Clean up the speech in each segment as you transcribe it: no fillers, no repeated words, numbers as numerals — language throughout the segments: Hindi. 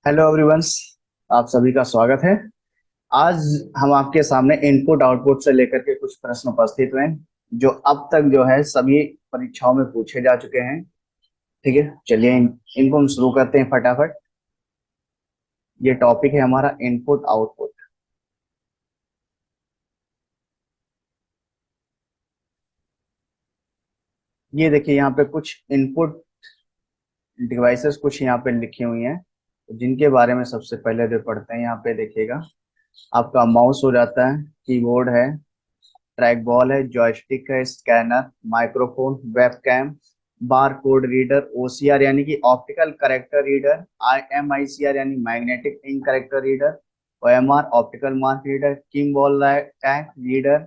Hello everyone's. आप सभी का स्वागत है। आज हम आपके सामने इनपुट आउटपुट से लेकर के कुछ प्रश्न उपस्थित हुए हैं जो अब तक जो है सभी परीक्षाओं में पूछे जा चुके हैं। ठीक है, चलिए इनको हम शुरू करते हैं फटाफट। ये टॉपिक है हमारा इनपुट आउटपुट। ये देखिए यहाँ पे कुछ इनपुट डिवाइसेस कुछ यहाँ पे लिखी हुई हैं, जिनके बारे में सबसे पहले जो पढ़ते हैं यहाँ पे देखिएगा। आपका माउस हो जाता है, कीबोर्ड है, ट्रैक बॉल है, जॉयस्टिक है, scanner, microphone, webcam, bar code reader, OCR यानी कि ऑप्टिकल करेक्टर रीडर, आईएमआईसीआर यानी magnetic ink character reader, OMR optical mark reader, Kimball tag reader,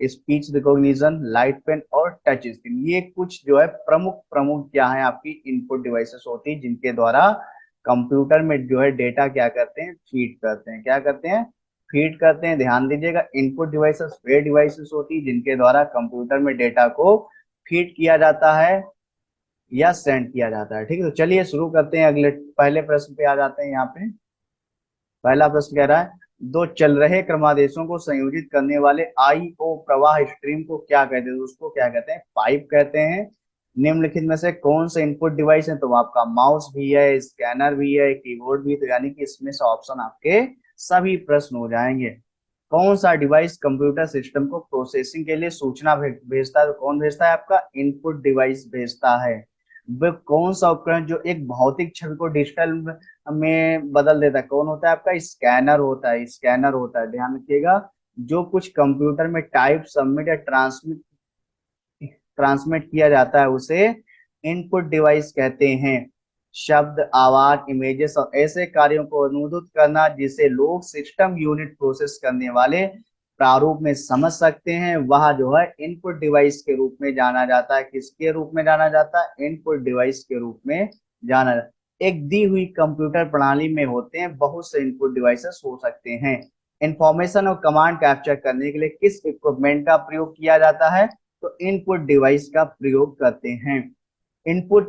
speech recognition, light pen और टच स्क्रीन। ये कुछ जो है प्रमुख प्रमुख क्या है आपकी इनपुट डिवाइसेस होती है, जिनके द्वारा कंप्यूटर में जो है डेटा क्या करते हैं, फीड करते हैं। क्या करते हैं? फीड करते हैं। ध्यान दीजिएगा, इनपुट डिवाइसेस वे डिवाइसेस होती है जिनके द्वारा कंप्यूटर में डेटा को फीड किया जाता है या सेंड किया जाता है। ठीक है, तो चलिए शुरू करते हैं। अगले पहले प्रश्न पे आ जाते हैं। यहाँ पे पहला प्रश्न कह रहा है, दो चल रहे क्रमादेशों को संयोजित करने वाले आई ओ प्रवाह स्ट्रीम को क्या कहते हैं? उसको क्या कहते हैं? पाइप कहते हैं। निम्नलिखित में से कौन सा इनपुट डिवाइस है? तो आपका माउस भी है, स्कैनर भी है, कीबोर्ड भी। तो यानी कि इसमें से ऑप्शन आपके सभी प्रश्न हो जाएंगे। कौन सा डिवाइस कंप्यूटर सिस्टम को प्रोसेसिंग के लिए सूचना भेजता है? तो कौन भेजता है? आपका इनपुट डिवाइस भेजता है। वह कौन सा उपकरण जो एक भौतिक छवि को डिजिटल में बदल देता है? कौन होता है? आपका स्कैनर होता है। स्कैनर होता है, ध्यान रखिएगा। जो कुछ कंप्यूटर में टाइप, सबमिट या ट्रांसमिट ट्रांसमिट किया जाता है उसे इनपुट डिवाइस कहते हैं। शब्द, आवाज, इमेजेस और ऐसे कार्यों को अनुदित करना जिसे लोग सिस्टम यूनिट प्रोसेस करने वाले प्रारूप में समझ सकते हैं, वह जो है इनपुट डिवाइस के रूप में जाना जाता है। किसके रूप में जाना जाता है? इनपुट डिवाइस के रूप में जाना जाता है। एक दी हुई कंप्यूटर प्रणाली में होते हैं बहुत से इनपुट डिवाइसेस हो सकते हैं। इंफॉर्मेशन और कमांड कैप्चर करने के लिए किस इक्विपमेंट का प्रयोग किया जाता है? तो इनपुट डिवाइस का प्रयोग करते हैं। इनपुट,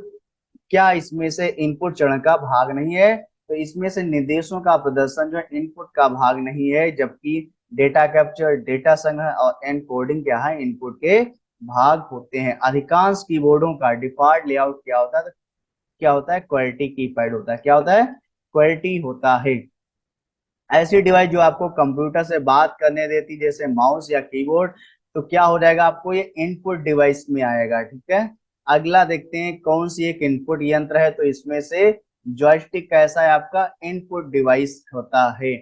क्या इसमें से इनपुट चरण का भाग नहीं है? तो इसमें से निर्देशों का प्रदर्शन जो है इनपुट का भाग नहीं है, जबकि डेटा कैप्चर, डेटा संग्रह और एनकोडिंग क्या है? इनपुट के भाग होते हैं। अधिकांश कीबोर्डों का डिफॉल्ट लेआउट क्या होता है? तो क्या होता है? क्वेलिटी कीपैड होता है। क्या होता है? क्वेलिटी होता है। ऐसी डिवाइस जो आपको कंप्यूटर से बात करने देती, जैसे माउस या कीबोर्ड, तो क्या हो जाएगा? आपको ये इनपुट डिवाइस में आएगा। ठीक है, अगला देखते हैं कौन सी एक इनपुट यंत्र है। तो इसमें से जॉयस्टिक कैसा है? आपका इनपुट डिवाइस होता है।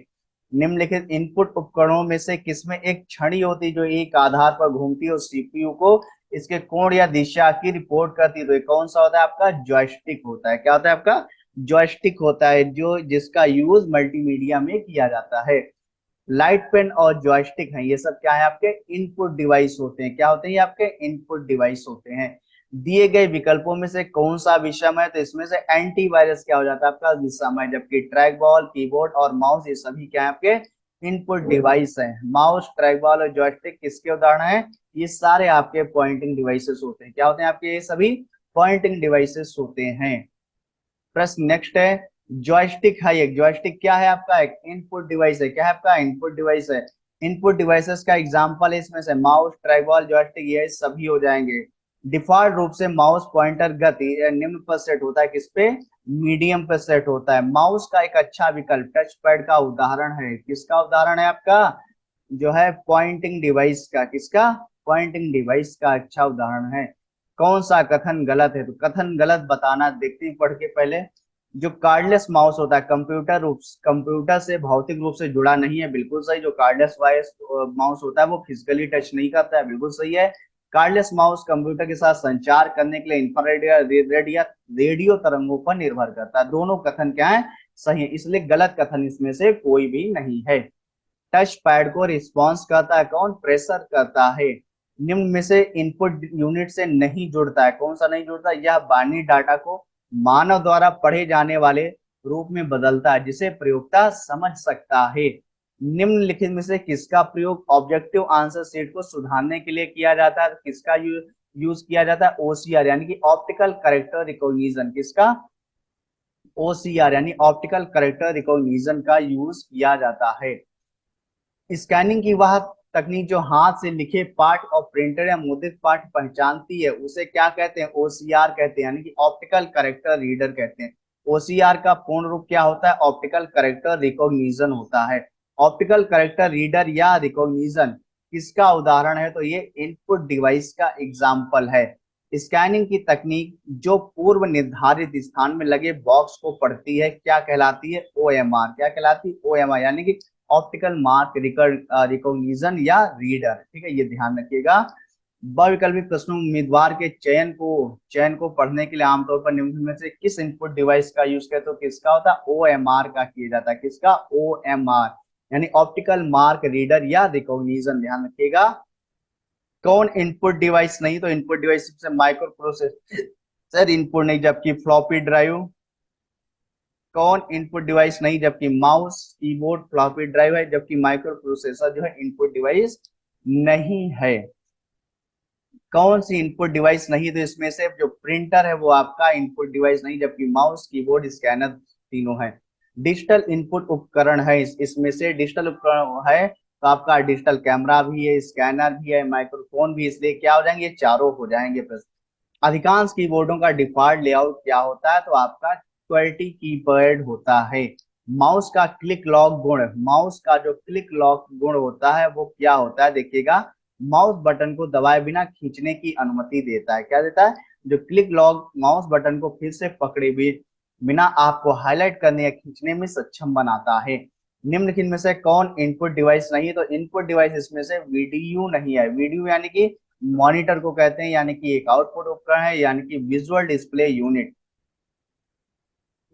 निम्नलिखित इनपुट उपकरणों में से किसमें एक छड़ी होती जो एक आधार पर घूमती है और सीपीयू को इसके कोण या दिशा की रिपोर्ट करती है? तो ये कौन सा होता है? आपका जॉयस्टिक होता है। क्या होता है? आपका जॉयस्टिक होता है, जो जिसका यूज मल्टीमीडिया में किया जाता है। लाइट पेन और जॉयस्टिक है, ये सब क्या है? आपके इनपुट डिवाइस होते हैं। क्या होते हैं? ये आपके इनपुट डिवाइस होते हैं। दिए गए विकल्पों में से कौन सा विषम है? तो इसमें से एंटीवायरस क्या हो जाता है? आपका विषम है। जबकि ट्रैक बॉल, कीबोर्ड और माउस ये सभी क्या है? आपके इनपुट डिवाइस है। माउस, ट्रैक बॉल और जॉयस्टिक किसके उदाहरण है? ये सारे आपके पॉइंटिंग डिवाइसेस होते हैं। क्या होते हैं आपके? ये सभी पॉइंटिंग डिवाइसेस होते हैं। प्रश्न नेक्स्ट है, जॉयस्टिक है। एक जॉयस्टिक क्या है? आपका एक इनपुट डिवाइस है। क्या है? आपका इनपुट डिवाइस है। इनपुट डिवाइसेस का एग्जांपल है इसमें से माउस, ट्रैकबॉल, जॉयस्टिक, ये सभी हो जाएंगे। डिफॉल्ट रूप से माउस पॉइंटर गति निम्न पर सेट होता है। किस पे? मीडियम पर सेट होता है। माउस का एक अच्छा विकल्प टच पैड का उदाहरण है। किसका उदाहरण है? आपका जो है पॉइंटिंग डिवाइस का। किसका? पॉइंटिंग डिवाइस का अच्छा उदाहरण है। कौन सा कथन गलत है? तो कथन गलत बताना देखते हैं पढ़ के पहले। जो कार्डलेस माउस होता है कंप्यूटर से भौतिक रूप से जुड़ा नहीं है, बिल्कुल सही। जो कार्डलेस वाइस माउस होता है वो फिजिकली टच नहीं करता है, बिल्कुल सही है। कार्डलेस माउस कंप्यूटर के साथ संचार करने के लिए इंफ्रारेड या रेडियो तरंगों पर निर्भर करता है। दोनों कथन क्या है? सही है, इसलिए गलत कथन इसमें से कोई भी नहीं है। टच पैड को रिस्पॉन्स करता है कौन? प्रेशर करता है। निम्न में से इनपुट यूनिट से नहीं जुड़ता है। कौन सा नहीं जुड़ता? यह बाइनरी डाटा को मानव द्वारा पढ़े जाने वाले रूप में बदलता है जिसे प्रयोक्ता समझ सकता है। निम्नलिखित में से किसका प्रयोग ऑब्जेक्टिव आंसर सीट को सुधारने के लिए किया जाता है? किसका यूज किया जाता है? ओसीआर यानी कि ऑप्टिकल करेक्टर रिकॉग्निशन। किसका? OCR यानी ऑप्टिकल कैरेक्टर रिकॉग्निशन का यूज किया जाता है। स्कैनिंग की वह तकनीक जो हाथ से लिखे पाठ और प्रिंटर या मुद्रित पाठ पहचानती है उसे क्या कहते हैं? OCR कहते हैं, यानी कि ऑप्टिकल कैरेक्टर रीडर कहते हैं। OCR का पूर्ण रूप क्या होता है? ऑप्टिकल कैरेक्टर रिकॉग्निशन होता है। ऑप्टिकल कैरेक्टर रीडर या रिकॉग्निशन किसका उदाहरण है? तो ये इनपुट डिवाइस का एग्जाम्पल है। स्कैनिंग की तकनीक जो पूर्व निर्धारित स्थान में लगे बॉक्स को पढ़ती है क्या कहलाती है? OMR। क्या कहलाती है? OMR यानी कि ऑप्टिकल मार्क रिकॉग्निशन या रीडर। ठीक है, ये ध्यान रखिएगा। बहुविकल्पी प्रश्नों में उम्मीदवार के चयन को पढ़ने के लिए आमतौर पर निम्न में से किस इनपुट डिवाइस का यूज करते हो? किसका होता है? OMR का किया जाता है। किसका? OMR यानी ऑप्टिकल मार्क रीडर या रिकॉग्निशन। ध्यान रखिएगा। कौन इनपुट डिवाइस नहीं? तो इनपुट डिवाइस से माइक्रो प्रोसेसर इनपुट नहीं, जबकि फ्लॉपी ड्राइव। कौन इनपुट डिवाइस नहीं? जबकि माउस, कीबोर्ड, फ्लॉपी ड्राइव है, जबकि माइक्रो प्रोसेसर जो है इनपुट डिवाइस नहीं है। कौन सी इनपुट डिवाइस नहीं? तो इसमें से जो प्रिंटर है वो आपका इनपुट डिवाइस नहीं, जबकि माउस, कीबोर्ड, स्कैनर तीनों है। डिजिटल इनपुट उपकरण है, इसमें से डिजिटल उपकरण है तो आपका डिजिटल कैमरा भी है, स्कैनर भी है, माइक्रोफोन भी, इसलिए क्या हो जाएंगे? चारों हो जाएंगे प्रश्न। अधिकांश कीबोर्डों का डिफॉल्ट लेआउट क्या होता है? तो आपका क्वेलिटी कीपैड होता है। माउस का क्लिक लॉक गुण, माउस का जो क्लिक लॉक गुण होता है वो क्या होता है? देखिएगा, माउस बटन को दबाए बिना खींचने की अनुमति देता है। क्या देता है? जो क्लिक लॉक माउस बटन को फिर से पकड़े बिना आपको हाईलाइट करने या खींचने में सक्षम बनाता है। निम्नलिखित में से कौन इनपुट डिवाइस नहीं है? तो इनपुट डिवाइस इसमें से वीडियो नहीं है। वीडियो यानी कि मॉनिटर को कहते हैं, यानी कि एक आउटपुट उपकरण है, यानी कि विजुअल डिस्प्ले यूनिट।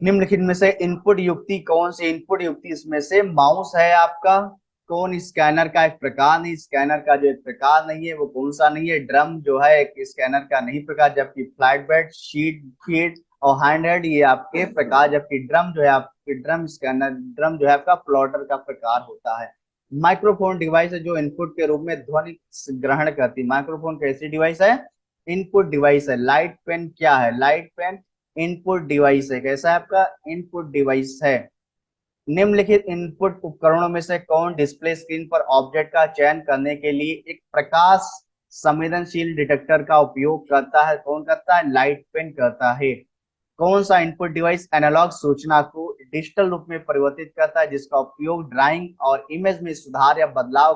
निम्नलिखित में से इनपुट युक्ति कौन सी? इनपुट युक्ति इसमें से माउस है आपका। कौन? स्कैनर का एक प्रकार नहीं, स्कैनर का जो एक प्रकार नहीं है वो कौन सा नहीं है? ड्रम जो है एक स्कैनर का नहीं प्रकार, जबकि फ्लैट बेड, शीट फीड और हैंड हेड ये आपके प्रकार, जबकि ड्रम जो है आपके ड्रम जो है आपका प्लॉटर का प्रकार होता है। माइक्रोफोन डिवाइस है जो इनपुट के रूप में ध्वनि ग्रहण करती है। माइक्रोफोन कैसी डिवाइस है? इनपुट डिवाइस है। लाइट पेन क्या है? लाइट पेन इनपुट डिवाइस है। कैसा है आपका? इनपुट डिवाइस है। निम्नलिखित इनपुट उपकरणों में से कौन डिस्प्ले स्क्रीन पर ऑब्जेक्ट का चयन करने के लिए एक प्रकाश संवेदनशील डिटेक्टर का उपयोग करता है? कौन करता है? लाइट पेन करता है। कौन सा इनपुट डिवाइस एनालॉग सूचना को डिजिटल रूप में परिवर्तित करता है, जिसका उपयोग ड्राइंग और इमेज में सुधार या बदलाव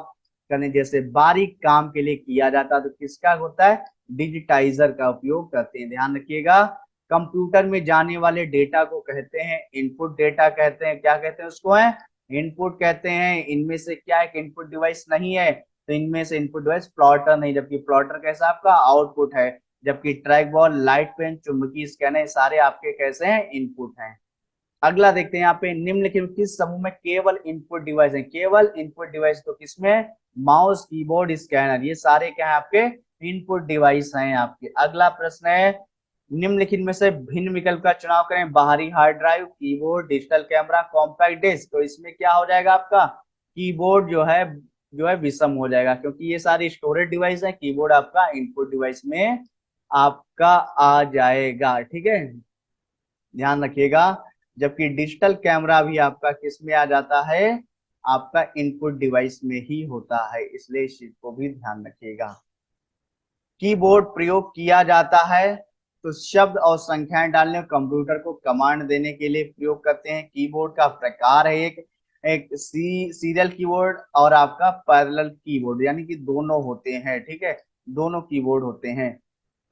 करने जैसे बारीक काम के लिए किया जाता है? तो किसका होता है? डिजिटाइजर का उपयोग करते हैं। ध्यान रखिएगा। कंप्यूटर में जाने वाले डेटा को कहते हैं इनपुट डेटा कहते हैं। क्या कहते हैं उसको? है इनपुट कहते हैं। इनमें से क्या एक इनपुट डिवाइस नहीं है? तो इनमें से इनपुट डिवाइस प्लॉटर नहीं, जबकि प्लॉटर कैसा आपका? आउटपुट है, जबकि ट्रैक बॉल, लाइट पेन, चुंबकीय स्कैनर सारे आपके कैसे हैं? इनपुट हैं। अगला देखते हैं यहाँ पे, निम्नलिखित में किस समूह में केवल इनपुट डिवाइस है? केवल इनपुट डिवाइस तो किसमें? माउस, कीबोर्ड, स्कैनर, ये सारे क्या है आपके? इनपुट डिवाइस हैं आपके। अगला प्रश्न है, निम्नलिखित में से भिन्न विकल्प का चुनाव करें। बाहरी hard drive, keyboard, digital camera, compact disc. तो इसमें क्या हो जाएगा आपका? कीबोर्ड जो है विषम हो जाएगा, क्योंकि ये सारी स्टोरेज डिवाइस है। कीबोर्ड आपका इनपुट डिवाइस में आपका आ जाएगा। ठीक है, ध्यान रखिएगा। जबकि डिजिटल कैमरा भी आपका किस में आ जाता है? आपका इनपुट डिवाइस में ही होता है, इसलिए इस चीज को भी ध्यान रखिएगा। कीबोर्ड प्रयोग किया जाता है तो शब्द और संख्याएं डालने, कंप्यूटर को कमांड देने के लिए प्रयोग करते हैं। कीबोर्ड का प्रकार है एक एक सीरियल कीबोर्ड और आपका पैरेलल कीबोर्ड, यानी कि दोनों होते हैं। ठीक है, दोनों कीबोर्ड होते हैं।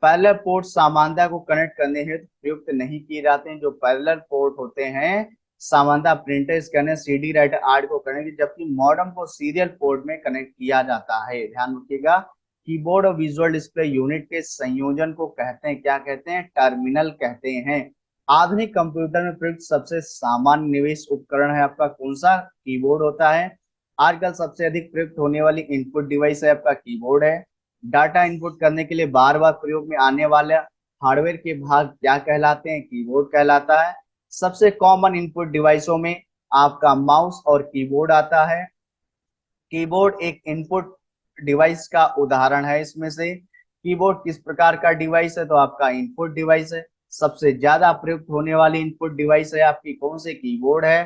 पैरेलल पोर्ट सामान्यता को कनेक्ट करने हेतु प्रयुक्त नहीं किए जाते हैं। जो पैरेलल पोर्ट होते हैं सामान्यता प्रिंटर, स्कैनर, सीडी राइटर आदि को कनेक्ट, जबकि मॉडेम को सीरियल पोर्ट में कनेक्ट किया जाता है। ध्यान रखिएगा। कीबोर्ड और विजुअल डिस्प्ले यूनिट के संयोजन को कहते हैं, क्या कहते हैं? टर्मिनल कहते हैं। आधुनिक कंप्यूटर में प्रयुक्त सबसे सामान्य निवेश उपकरण है आपका कौन सा? कीबोर्ड होता है। आजकल सबसे अधिक प्रयुक्त होने वाली इनपुट डिवाइस है आपका कीबोर्ड है। डाटा इनपुट करने के लिए बार बार प्रयोग में आने वाले हार्डवेयर के भाग क्या कहलाते हैं? कीबोर्ड कहलाता है। सबसे कॉमन इनपुट डिवाइसों में आपका माउस और कीबोर्ड आता है। कीबोर्ड एक इनपुट डिवाइस का उदाहरण है। इसमें से कीबोर्ड किस प्रकार का डिवाइस है? तो आपका इनपुट डिवाइस है। सबसे ज्यादा प्रयुक्त होने वाली इनपुट डिवाइस है आपकी कौन से कीबोर्ड है।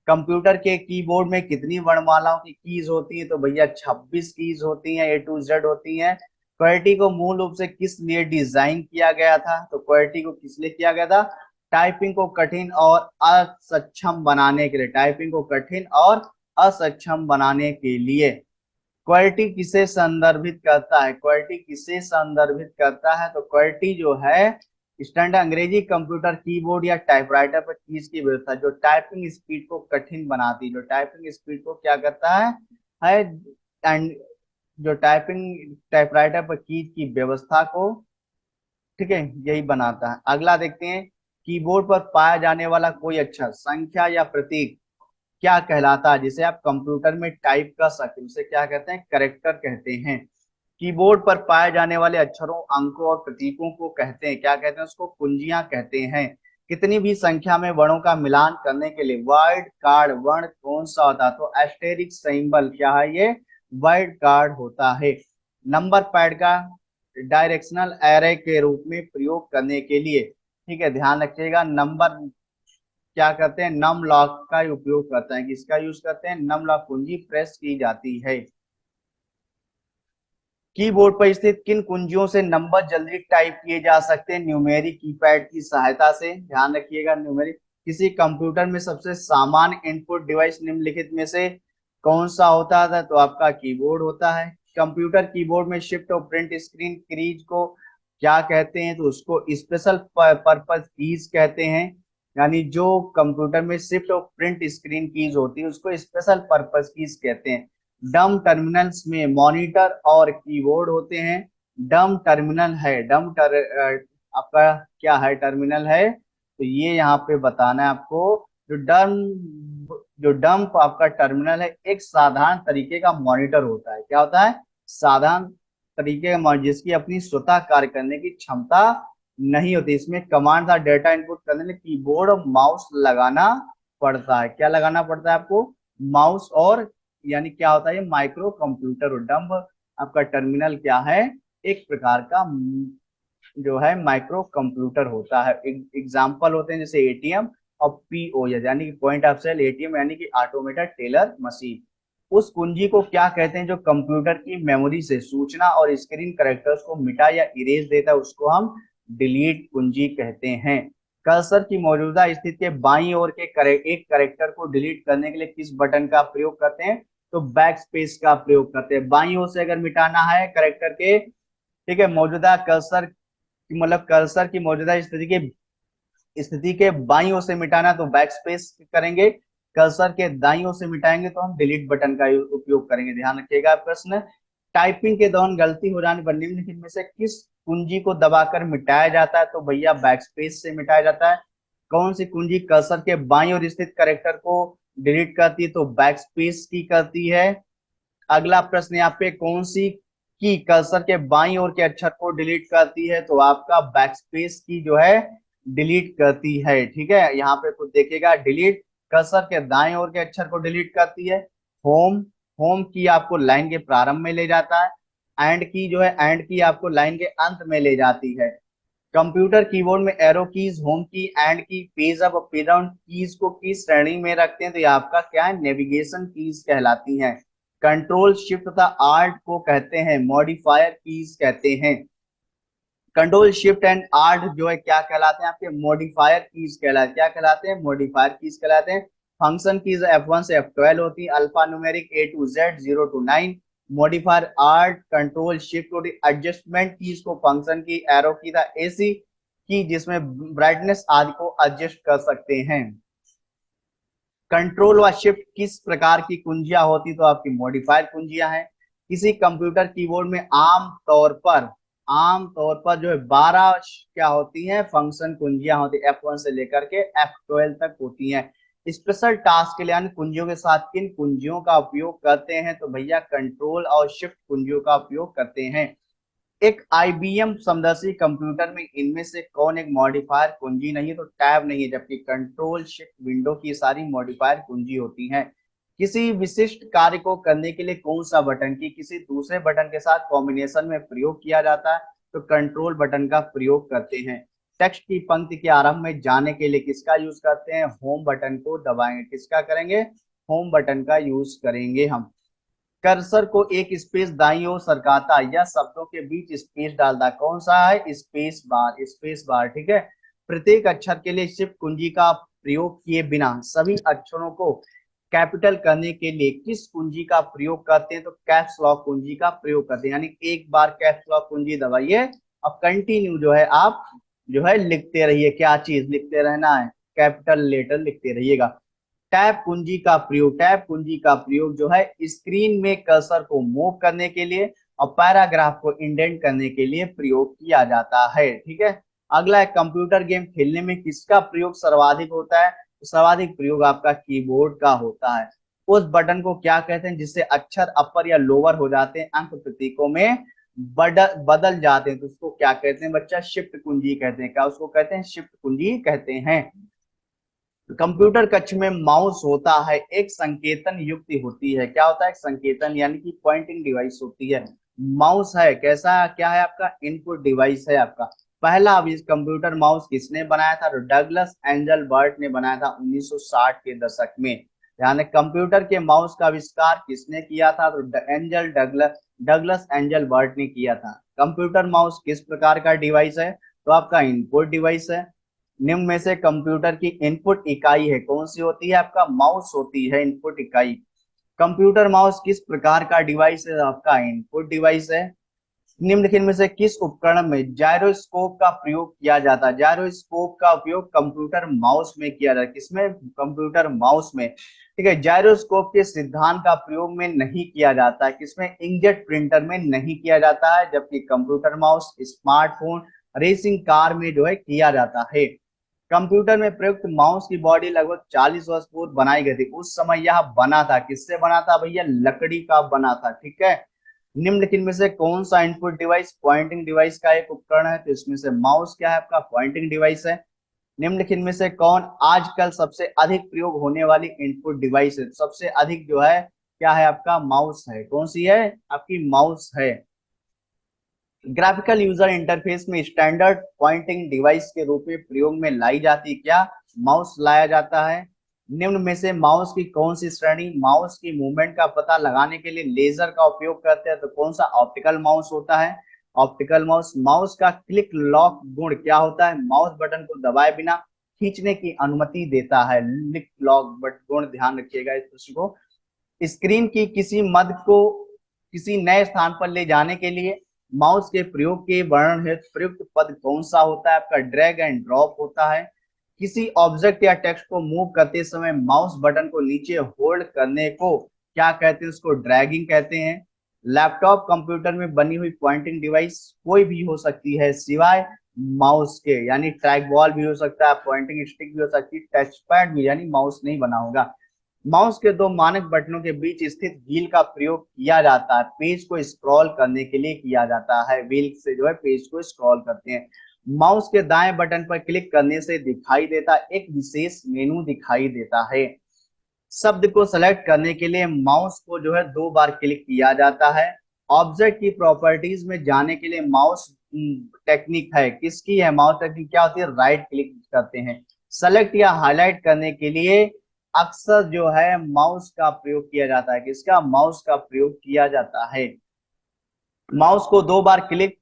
कंप्यूटर के कीबोर्ड में कितनी वर्णमालाओं की कीज होती हैं, तो भैया 26 कीज होती हैं, A to Z होती हैं। QWERTY को मूल रूप से किस लिए डिजाइन किया गया था, तो QWERTY को किस लिए किया गया था, टाइपिंग को कठिन और असक्षम बनाने के लिए, टाइपिंग को कठिन और असक्षम बनाने के लिए। QWERTY किसे संदर्भित करता है, QWERTY किसे संदर्भित करता है, तो QWERTY जो है स्टैंडर्ड अंग्रेजी कंप्यूटर कीबोर्ड या टाइपराइटर पर कीज की व्यवस्था जो टाइपिंग स्पीड को कठिन बनाती, जो टाइपिंग स्पीड को क्या करता है एंड जो टाइपिंग टाइपराइटर पर कीज की व्यवस्था को, ठीक है, यही बनाता है। अगला देखते हैं, कीबोर्ड पर पाया जाने वाला कोई अक्षर, संख्या या प्रतीक क्या कहलाता है, जिसे आप कंप्यूटर में टाइप कर सकते हैं, उसे क्या कहते हैं, कैरेक्टर कहते हैं। कीबोर्ड पर पाए जाने वाले अक्षरों, अंकों और प्रतीकों को कहते हैं, क्या कहते हैं, उसको कुंजियां कहते हैं। कितनी भी संख्या में वर्णों का मिलान करने के लिए वाइल्ड कार्ड वर्ण कौन सा होता है, तो एस्टेरिक सिंबल क्या है, ये वाइल्ड कार्ड होता है। नंबर पैड का डायरेक्शनल एरे के रूप में प्रयोग करने के लिए, ठीक है, ध्यान रखिएगा, नंबर क्या करते हैं, नम लॉक का उपयोग करते हैं, किसका यूज करते हैं, नम लॉक कुंजी प्रेस की जाती है। कीबोर्ड पर स्थित किन कुंजियों से नंबर जल्दी टाइप किए जा सकते हैं, न्यूमेरिक कीपैड की सहायता से, ध्यान रखिएगा न्यूमेरिक। किसी कंप्यूटर में सबसे सामान्य इनपुट डिवाइस निम्नलिखित में से कौन सा होता है, तो आपका कीबोर्ड होता है। कंप्यूटर कीबोर्ड में शिफ्ट और प्रिंट स्क्रीन कीज को क्या कहते हैं, तो उसको स्पेशल पर्पज कीज कहते हैं। यानी जो कंप्यूटर में शिफ्ट और प्रिंट स्क्रीन कीज होती है उसको स्पेशल पर्पज कीज कहते हैं। डम टर्मिनल्स में मॉनिटर और कीबोर्ड होते हैं। डम टर्मिनल है, आपका क्या है, टर्मिनल है, तो ये यहाँ पे बताना है आपको। जो डम जो डंप आपका टर्मिनल है एक साधारण तरीके का मॉनिटर होता है, क्या होता है, साधारण तरीके का मॉनिटर, जिसकी अपनी स्वतः कार्य करने की क्षमता नहीं होती। इसमें कमांड था डेटा इनपुट करने के लिए कीबोर्ड और माउस लगाना पड़ता है, क्या लगाना पड़ता है आपको, माउस और, यानी क्या होता है, ये माइक्रो कंप्यूटर और डंब आपका टर्मिनल क्या है, एक प्रकार का जो है माइक्रो कंप्यूटर होता है। एग्जाम्पल होते हैं जैसे एटीएम और पीओएस यानी कि पॉइंट ऑफ सेल एटीएम यानी कि ऑटोमेटेड टेलर मशीन। उस कुंजी को क्या कहते हैं जो कंप्यूटर की मेमोरी से सूचना और स्क्रीन कैरेक्टर्स को मिटा या इरेज देता है, उसको हम डिलीट कुंजी कहते हैं। कर्सर की मौजूदा स्थिति के बाईं ओर के एक कैरेक्टर को डिलीट करने के लिए किस बटन का प्रयोग करते हैं, तो बैक स्पेस का प्रयोग करते हैं। बाईं ओर से अगर मिटाना है कैरेक्टर के, ठीक है, मौजूदा कर्सर मतलब कर्सर की मौजूदा स्थिति के बाईं ओर से मिटाना तो बैक स्पेस करेंगे, कर्सर के दाईं ओर से मिटाएंगे तो हम डिलीट बटन का उपयोग करेंगे। ध्यान रखिएगा। प्रश्न, टाइपिंग के दौरान गलती हो जाने पर निम्नलिखित में से किस कुंजी को दबाकर मिटाया जाता है, तो भैया बैक स्पेस से मिटाया जाता है। कौन सी कुंजी कर्सर के बाईं ओर स्थित कैरेक्टर को डिलीट करती है, तो बैक स्पेस की करती है। अगला प्रश्न यहाँ पे, कौन सी की कर्सर के बाईं ओर के अक्षर को डिलीट करती है, तो आपका बैकस्पेस की जो है डिलीट करती है। ठीक है, यहाँ पे कुछ देखिएगा, डिलीट कर्सर के दाएं ओर के अक्षर को डिलीट करती है। होम होम की आपको लाइन के प्रारंभ में ले जाता है। एंड की जो है, एंड की आपको लाइन के अंत में ले जाती है। कंप्यूटर कीबोर्ड में एरो कीज, होम की, एंड की, पेज अप और पेज डाउन कीज को किस श्रेणी में रखते हैं, तो ये आपका क्या है, नेविगेशन कीज कहलाती हैं। कंट्रोल शिफ्ट तथा आर्ट को कहते हैं मॉडिफायर कीज कहते हैं। कंट्रोल शिफ्ट एंड आर्ट जो है क्या कहलाते हैं, आपके मॉडिफायर कीज कहलाते हैं। क्या कहलाते हैं, मॉडिफायर कीज कहलाते हैं। फंक्शन कीज F1 से F12 होती है, alpha numeric A to Z 0 to 9। Modifier art control shift और एडजस्टमेंट कीज को फंक्शन की, एरो की था AC की, जिसमें ब्राइटनेस आदि को एडजस्ट कर सकते हैं। कंट्रोल व शिफ्ट किस प्रकार की कुंजियां होती, तो आपकी मॉडिफायर कुंजियां हैं। किसी कंप्यूटर कीबोर्ड में आम तौर पर जो है 12 क्या होती हैं, फंक्शन कुंजियां होती है, F1 से लेकर के F12 तक होती हैं। स्पेशल टास्क के लिए अन्य कुंजियों के साथ किन कुंजियों का उपयोग करते हैं, तो भैया कंट्रोल और शिफ्ट कुंजियों का उपयोग करते हैं। एक आईबीएम समदर्शी कंप्यूटर में इनमें से कौन एक मॉडिफायर कुंजी नहीं है, तो टैब नहीं है, जबकि कंट्रोल शिफ्ट विंडो की सारी मॉडिफायर कुंजी होती हैं। किसी विशिष्ट कार्य को करने के लिए कौन सा बटन की किसी दूसरे बटन के साथ कॉम्बिनेशन में प्रयोग किया जाता है, तो कंट्रोल बटन का प्रयोग करते हैं। टेक्स्ट की पंक्ति के आरंभ में जाने के लिए किसका यूज करते हैं, होम बटन को दबाएंगे। किसका करेंगे, होम बटन का यूज करेंगे हम। कर्सर को एक स्पेस दाईं ओर सरकाता या शब्दों के बीच स्पेस डालता, कौन सा है, स्पेस बार, स्पेस बार, ठीक है। प्रत्येक अक्षर के लिए शिफ्ट कुंजी का प्रयोग किए बिना सभी अक्षरों को कैपिटल करने के लिए किस कुंजी का प्रयोग करते हैं, तो कैप्स लॉक कुंजी का प्रयोग करते हैं। यानी एक बार कैप्स लॉक कुंजी दबाइए, अब कंटिन्यू जो है आप जो है लिखते रहिए, क्या चीज लिखते रहना है, कैपिटल लेटर लिखते रहिएगा। टैब कुंजी का प्रयोग, टैब कुंजी का प्रयोग जो है स्क्रीन में कर्सर को मूव करने के लिए और पैराग्राफ को इंडेंट करने के लिए प्रयोग किया जाता है, ठीक है। अगला है, कंप्यूटर गेम खेलने में किसका प्रयोग सर्वाधिक होता है, तो सर्वाधिक प्रयोग आपका कीबोर्ड का होता है। उस बटन को क्या कहते हैं जिससे अक्षर अपर या लोअर हो जाते हैं, अंक प्रतीकों में बदल जाते हैं, तो उसको क्या कहते हैं बच्चा, शिफ्ट कुंजी कहते हैं। क्या उसको कहते हैं, शिफ्ट कुंजी कहते हैं। कंप्यूटर कक्ष में माउस होता है, एक संकेतन युक्ति होती है। क्या होता है, एक संकेतन यानी कि पॉइंटिंग डिवाइस होती है। माउस है कैसा, क्या है आपका, इनपुट डिवाइस है आपका। पहला कंप्यूटर माउस किसने बनाया था, तो डगलस एंजल बर्ट ने बनाया था 1960 के दशक में। यानी कंप्यूटर के माउस का आविष्कार किसने किया था, तो डगलस एंजल बर्ट ने किया था। कंप्यूटर माउस किस प्रकार का डिवाइस है, तो आपका इनपुट डिवाइस है। निम्न में से कंप्यूटर की इनपुट इकाई है, कौन सी होती है, आपका माउस होती है इनपुट इकाई। कंप्यूटर माउस किस प्रकार का डिवाइस है, आपका इनपुट डिवाइस है। निम्नलिखित में से किस उपकरण में जायरोस्कोप का प्रयोग किया जाता है, जायरोस्कोप का उपयोग कंप्यूटर माउस में किया जाता है, किसमें, कंप्यूटर माउस में, ठीक है। जायरोस्कोप के सिद्धांत का प्रयोग में नहीं किया जाता है, किसमें, इंकजेट प्रिंटर में नहीं किया जाता है, जबकि computer mouse smartphone racing car में जो है किया जाता है। कंप्यूटर में प्रयुक्त माउस की बॉडी लगभग 40 वर्ष पूर्व बनाई गई थी। उस समय यह बना था, किससे बना था भैया, लकड़ी का बना था, ठीक है। निम्नलिखित में से कौन सा इनपुट डिवाइस पॉइंटिंग डिवाइस का एक उपकरण है, तो इसमें से माउस क्या है आपका, पॉइंटिंग डिवाइस है। निम्नलिखित में से कौन आजकल सबसे अधिक प्रयोग होने वाली इनपुट डिवाइस है, तो सबसे अधिक जो है क्या है आपका, माउस है। कौन सी है, आपकी माउस है। ग्राफिकल यूजर इंटरफेस में स्टैंडर्ड पॉइंटिंग डिवाइस के रूप में प्रयोग में लाई जाती क्या, माउस लाया जाता है। निम्न में से माउस की कौन सी श्रेणी माउस की मूवमेंट का पता लगाने के लिए लेजर का उपयोग करते हैं, तो कौन सा, ऑप्टिकल माउस होता है, ऑप्टिकल माउस। माउस का क्लिक लॉक गुण क्या होता है, माउस बटन को दबाए बिना खींचने की अनुमति देता है, क्लिक लॉक बट गुण, ध्यान रखिएगा इस प्रश्न को। स्क्रीन की किसी मध्य को किसी नए स्थान पर ले जाने के लिए माउस के प्रयोग के वर्णन हेतु प्रयुक्त पद कौन सा होता है, आपका ड्रैग एंड ड्रॉप होता है। किसी ऑब्जेक्ट या टेक्स्ट को मूव करते समय माउस बटन को नीचे होल्ड करने को क्या कहते हैं, उसको ड्रैगिंग कहते हैं। लैपटॉप कंप्यूटर में बनी हुई पॉइंटिंग डिवाइस कोई भी हो सकती है सिवाय माउस के, यानी ट्रैक बॉल भी हो सकता है, पॉइंटिंग स्टिक भी हो सकती है, टच पैड भी, यानी माउस नहीं बना होगा। माउस के दो मानक बटनों के बीच स्थित व्हील का प्रयोग किया जाता है, पेज को स्क्रॉल करने के लिए किया जाता है, व्हील से जो है पेज को स्क्रॉल करते हैं। माउस के दाएं बटन पर क्लिक करने से दिखाई देता एक विशेष मेनू दिखाई देता है। शब्द को सेलेक्ट करने के लिए माउस को जो है 2 बार क्लिक किया जाता है। ऑब्जेक्ट की प्रॉपर्टीज में जाने के लिए माउस टेक्निक है, किसकी है, माउस टेक्निक क्या होती है, राइट क्लिक करते हैं। सेलेक्ट या हाईलाइट करने के लिए अक्सर जो है माउस का प्रयोग किया जाता है, किसका, माउस का प्रयोग किया जाता है। माउस को 2 बार क्लिक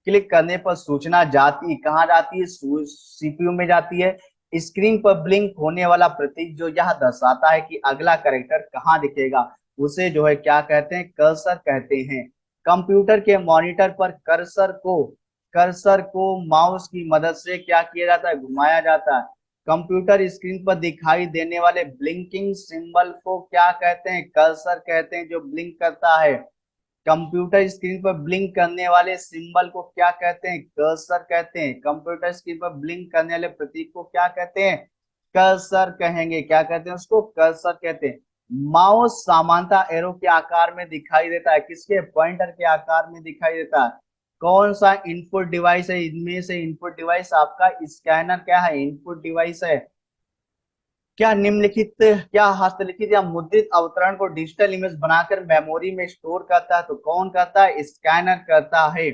क्लिक करने पर सूचना जाती कहाँ जाती है, सीपीयू में जाती है। स्क्रीन पर ब्लिंक होने वाला प्रतीक जो यह दर्शाता है कि अगला कैरेक्टर कहाँ दिखेगा, उसे जो है क्या कहते हैं, कर्सर कहते हैं। कंप्यूटर के मॉनिटर पर कर्सर को माउस की मदद से क्या किया जाता है, घुमाया जाता है। कंप्यूटर स्क्रीन पर दिखाई देने वाले ब्लिंकिंग सिंबल को क्या कहते हैं, कर्सर कहते हैं, जो ब्लिंक करता है। कंप्यूटर स्क्रीन पर ब्लिंक करने वाले सिंबल को क्या कहते हैं, कर्सर कहते हैं। कंप्यूटर स्क्रीन पर ब्लिंक करने वाले प्रतीक को क्या कहते हैं, कर्सर कहेंगे, क्या कहते हैं उसको, कर्सर कहते हैं। माउस सामान्यतः एरो के आकार में दिखाई देता है, किसके, पॉइंटर के आकार में दिखाई देता है। कौन सा इनपुट डिवाइस है, इनमें से इनपुट डिवाइस आपका स्कैनर क्या है, इनपुट डिवाइस है। क्या हस्तलिखित या मुद्रित अवतरण को डिजिटल इमेज बनाकर मेमोरी में स्टोर करता है, तो कौन करता है, स्कैनर करता है।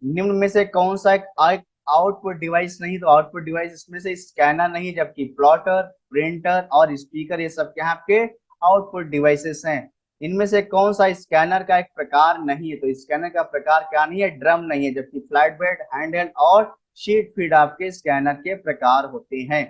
निम्न में से कौन सा एक आउटपुट डिवाइस नहीं, तो आउटपुट डिवाइस इसमें से स्कैनर नहीं, जबकि प्लॉटर, प्रिंटर और स्पीकर ये सब क्या है आपके आउटपुट डिवाइसेस हैं। इनमें से कौन सा स्कैनर का एक प्रकार नहीं है, तो स्कैनर का प्रकार क्या नहीं है, ड्रम नहीं है, जबकि फ्लैट बेड, हैंडहेल्ड और शीट फीड आपके स्कैनर के प्रकार होते हैं।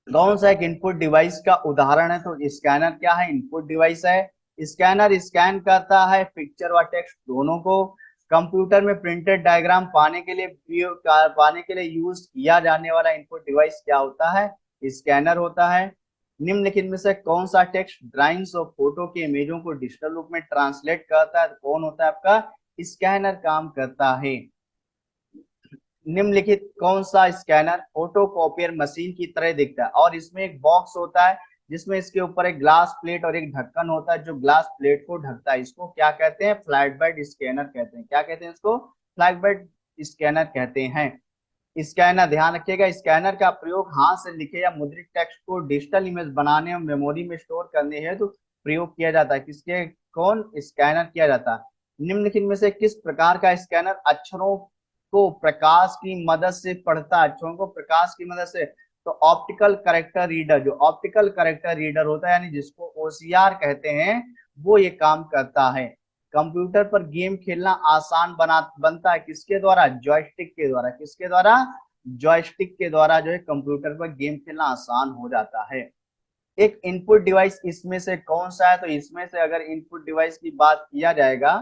कौन सा एक इनपुट डिवाइस का उदाहरण है, तो स्कैनर क्या है, इनपुट डिवाइस है। स्कैनर स्कैन करता है पिक्चर व टेक्स्ट दोनों को। कंप्यूटर में प्रिंटेड डायग्राम पाने के लिए यूज किया जाने वाला इनपुट डिवाइस क्या होता है, स्कैनर होता है। निम्नलिखित में से कौन सा टेक्स्ट, ड्राइंग्स और फोटो की इमेजों को डिजिटल रूप में ट्रांसलेट करता है, तो कौन होता है आपका स्कैनर काम करता है। निम्नलिखित कौन सा स्कैनर फोटोकॉपियर मशीन की तरह दिखता है, और इसमें एक बॉक्स होता है जिसमें इसके ऊपर एक ग्लास प्लेट और एक ढक्कन होता है जो ग्लास प्लेट को ढकता है, इसको क्या कहते हैं, फ्लैट बेड स्कैनर कहते हैं। क्या कहते हैं इसको, फ्लैट बेड स्कैनर कहते हैं। स्कैनर, ध्यान रखिएगा, स्कैनर का प्रयोग हाथ से लिखे या मुद्रित टेक्स्ट को डिजिटल इमेज बनाने और मेमोरी में स्टोर करने हेतु तो प्रयोग किया जाता है। किसके, कौन स्कैनर किया जाता है। निम्नलिखित में से किस प्रकार का स्कैनर अक्षरों को प्रकाश की मदद से पढ़ता है, अक्षरों को प्रकाश की मदद से, तो ऑप्टिकल करेक्टर रीडर, जो ऑप्टिकल करेक्टर रीडर होता है यानी जिसको ओसीआर कहते हैं, वो ये काम करता है। कंप्यूटर पर गेम खेलना आसान बनता है किसके द्वारा, जॉयस्टिक के द्वारा। किसके द्वारा, जॉयस्टिक के द्वारा जो है कंप्यूटर पर गेम खेलना आसान हो जाता है। एक इनपुट डिवाइस इसमें से कौन सा है, तो इसमें से अगर इनपुट डिवाइस की बात किया जाएगा,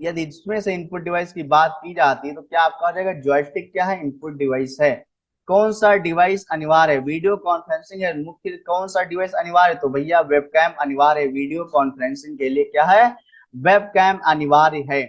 यदि इसमें से इनपुट डिवाइस की बात की जाती है तो क्या आपका हो जाएगा, जॉयस्टिक क्या है, इनपुट डिवाइस है। कौन सा डिवाइस अनिवार्य है, वीडियो कॉन्फ्रेंसिंग है मुख्य, कौन सा डिवाइस अनिवार्य है, तो भैया वेबकैम अनिवार्य है। वीडियो कॉन्फ्रेंसिंग के लिए क्या है, वेबकैम अनिवार्य है।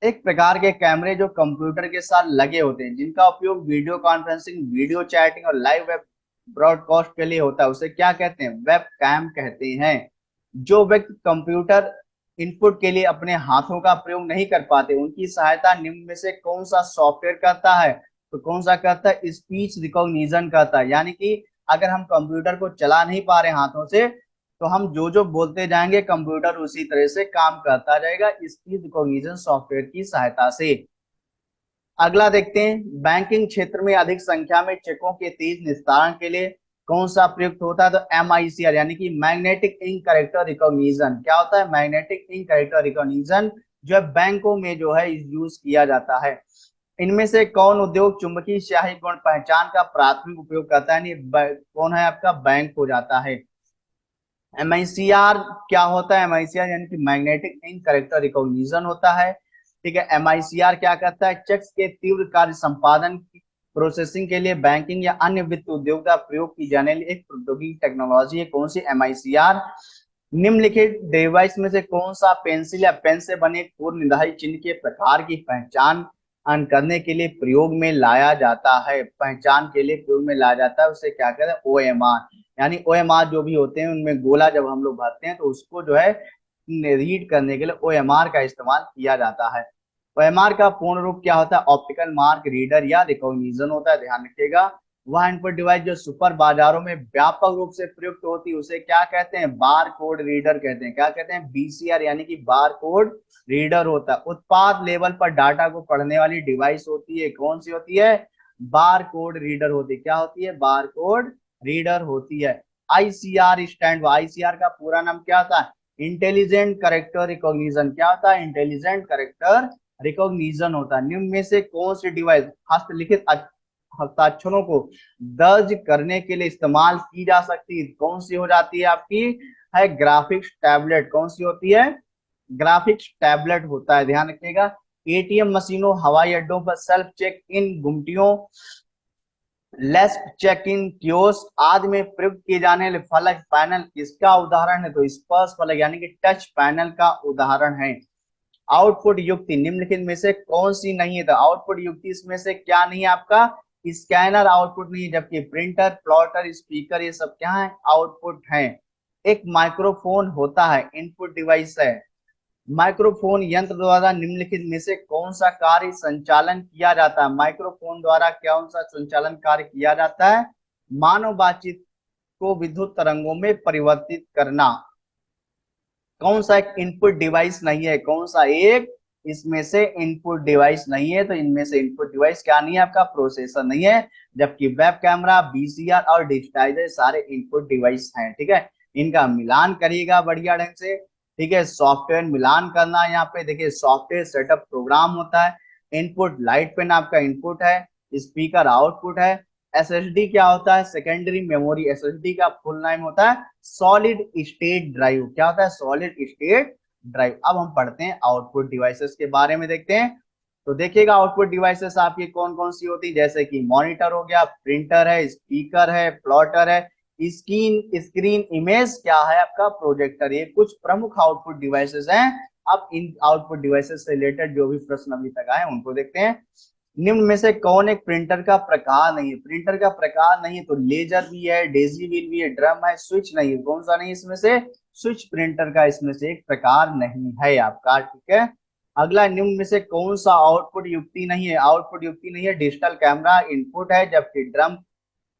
एक प्रकार के कैमरे जो कंप्यूटर के साथ लगे होते हैं जिनका उपयोग वीडियो कॉन्फ्रेंसिंग, वीडियो चैटिंग और लाइव वेब ब्रॉडकास्ट के लिए होता है, उसे क्या कहते हैं, वेबकैम कहते हैं। जो व्यक्ति कंप्यूटर इनपुट के लिए अपने हाथों का प्रयोग नहीं कर पाते उनकी सहायता निम्न में से कौन सा सॉफ्टवेयर करता है, तो कौन सा करता है, स्पीच रिकॉग्निशन करता है। यानी कि अगर हम कंप्यूटर को चला नहीं पा रहे हाथों से, तो हम जो जो बोलते जाएंगे कंप्यूटर उसी तरह से काम करता जाएगा स्पीच रिकॉग्निशन सॉफ्टवेयर की सहायता से। अगला देखते हैं, बैंकिंग क्षेत्र में अधिक संख्या में चेकों के तेज निस्तारण के लिए कौन सा प्रयुक्त होता है, तो MICR यानी कि मैग्नेटिक इंक कैरेक्टर रिकॉग्निशन। क्या होता है, मैग्नेटिक इंक कैरेक्टर रिकॉग्निशन जो है बैंकों में जो है यूज किया जाता है। इनमें से कौन उद्योग चुंबकीय स्याही गुण पहचान का प्राथमिक उपयोग करता है, कौन है आपका, बैंक हो जाता है। MICR क्या होता है, MICR यानी कि मैग्नेटिक इंक कैरेक्टर रिकॉग्निशन होता है। ठीक है, MICR क्या करता है, चेक्स के तीव्र कार्य संपादन की प्रोसेसिंग के लिए बैंकिंग या अन्य वित्त उद्योग का प्रयोग की जाने वाली एक प्रौद्योगिकी टेक्नोलॉजी है। कौन सी, MICR। निम्नलिखित डिवाइस में से कौन सा पेंसिल या पेन से बने पूर्व निर्धारित चिन्ह के प्रकार की पहचान करने के लिए प्रयोग में लाया जाता है, पहचान के लिए प्रयोग में लाया जाता है, उसे क्या कहते हैं, OMR। यानी OMR जो भी होते हैं उनमें गोला जब हम लोग भरते हैं तो उसको जो है रीड करने के लिए OMR का इस्तेमाल किया जाता है। OMR का पूर्ण रूप क्या होता है, ऑप्टिकल मार्क रीडर या रिकॉग्निशन होता है, ध्यान रखिएगा। वह इनपुट डिवाइस जो सुपर बाजारों में व्यापक रूप से प्रयुक्त होती है उसे क्या कहते हैं, बार कोड रीडर कहते हैं। क्या कहते हैं, BCR यानी कि बार कोड रीडर होता है। उत्पाद लेवल पर डाटा को पढ़ने वाली डिवाइस होती है, कौन सी होती है, बार कोड रीडर होती है। क्या होती है, बार कोड रीडर होती है। ICR स्टैंड, ICR का पूरा नाम क्या होता है, इंटेलिजेंट करेक्टर रिकॉग्निशन। क्या होता है, इंटेलिजेंट करेक्टर रिकॉग्निशन होता है। निम्न में से कौन सी डिवाइस हस्तलिखित हस्ताक्षरों को दर्ज करने के लिए इस्तेमाल की जा सकती है, कौन सी हो जाती है आपकी, है ग्राफिक्स टैबलेट। कौन सी होती है, ग्राफिक्स टैबलेट होता है, ध्यान रखिएगा। ATM मशीनों, हवाई अड्डों पर सेल्फ चेक इन गुमटियों, लेस्प चेक इन कियोस्क आदि में प्रयुक्त किए जाने वाले फलक पैनल किसका उदाहरण है, तो स्पर्श फलक यानी कि टच पैनल का उदाहरण है। आउटपुट युक्ति निम्नलिखित में से कौन सी नहीं है, तो आउटपुट युक्ति इसमें से क्या नहीं है आपका, स्कैनर आउटपुट नहीं है, जबकि प्रिंटर, प्लॉटर, स्पीकर ये सब क्या है, आउटपुट हैं। एक माइक्रोफोन होता है, इनपुट डिवाइस है। माइक्रोफोन यंत्र द्वारा निम्नलिखित में से कौन सा कार्य संचालन किया जाता है, माइक्रोफोन द्वारा कौन सा संचालन कार्य किया जाता है, मानव बातचीत को विद्युत तरंगों में परिवर्तित करना। कौन सा एक इनपुट डिवाइस नहीं है, कौन सा एक इसमें से इनपुट डिवाइस नहीं है, तो इनमें से इनपुट डिवाइस क्या नहीं है, आपका प्रोसेसर नहीं है। जबकि वेब कैमरा, बीसीआर और डिजिटाइजर सारे इनपुट डिवाइस हैं। ठीक है, इनका मिलान करिएगा बढ़िया ढंग से। ठीक है, सॉफ्टवेयर मिलान करना, यहाँ पे देखिए सॉफ्टवेयर सेटअप प्रोग्राम होता है। इनपुट लाइट पेन आपका इनपुट है, स्पीकर आउटपुट है। एसएसडी क्या होता है, सेकेंडरी मेमोरी। एसएसडी का फुल नेम होता है सॉलिड स्टेट ड्राइव। क्या होता है, सॉलिड स्टेट ड्राइव। अब हम पढ़ते हैं आउटपुट डिवाइसेस के बारे में, देखते हैं। तो देखिएगा आउटपुट डिवाइसेस आपकी कौन कौन सी होती है, जैसे कि मॉनिटर हो गया, प्रिंटर है, स्पीकर है, प्लॉटर है, स्क्रीन स्क्रीन इमेज क्या है आपका, प्रोजेक्टर। ये कुछ प्रमुख आउटपुट डिवाइसेस हैं। अब इन आउटपुट डिवाइसेस से रिलेटेड जो भी प्रश्न अभी तक आए उनको देखते हैं। निम्न में से कौन एक प्रिंटर का प्रकार नहीं है, प्रिंटर का प्रकार नहीं है तो लेजर भी है, डेजी व्हील भी है, ड्रम है, स्विच नहीं है। कौन सा नहीं इसमें से, स्विच प्रिंटर का इसमें से एक प्रकार नहीं है आपका। ठीक है, अगला, निम्न में से कौन सा आउटपुट युक्ति नहीं है, आउटपुट युक्ति नहीं है, डिजिटल कैमरा इनपुट है, जबकि drum,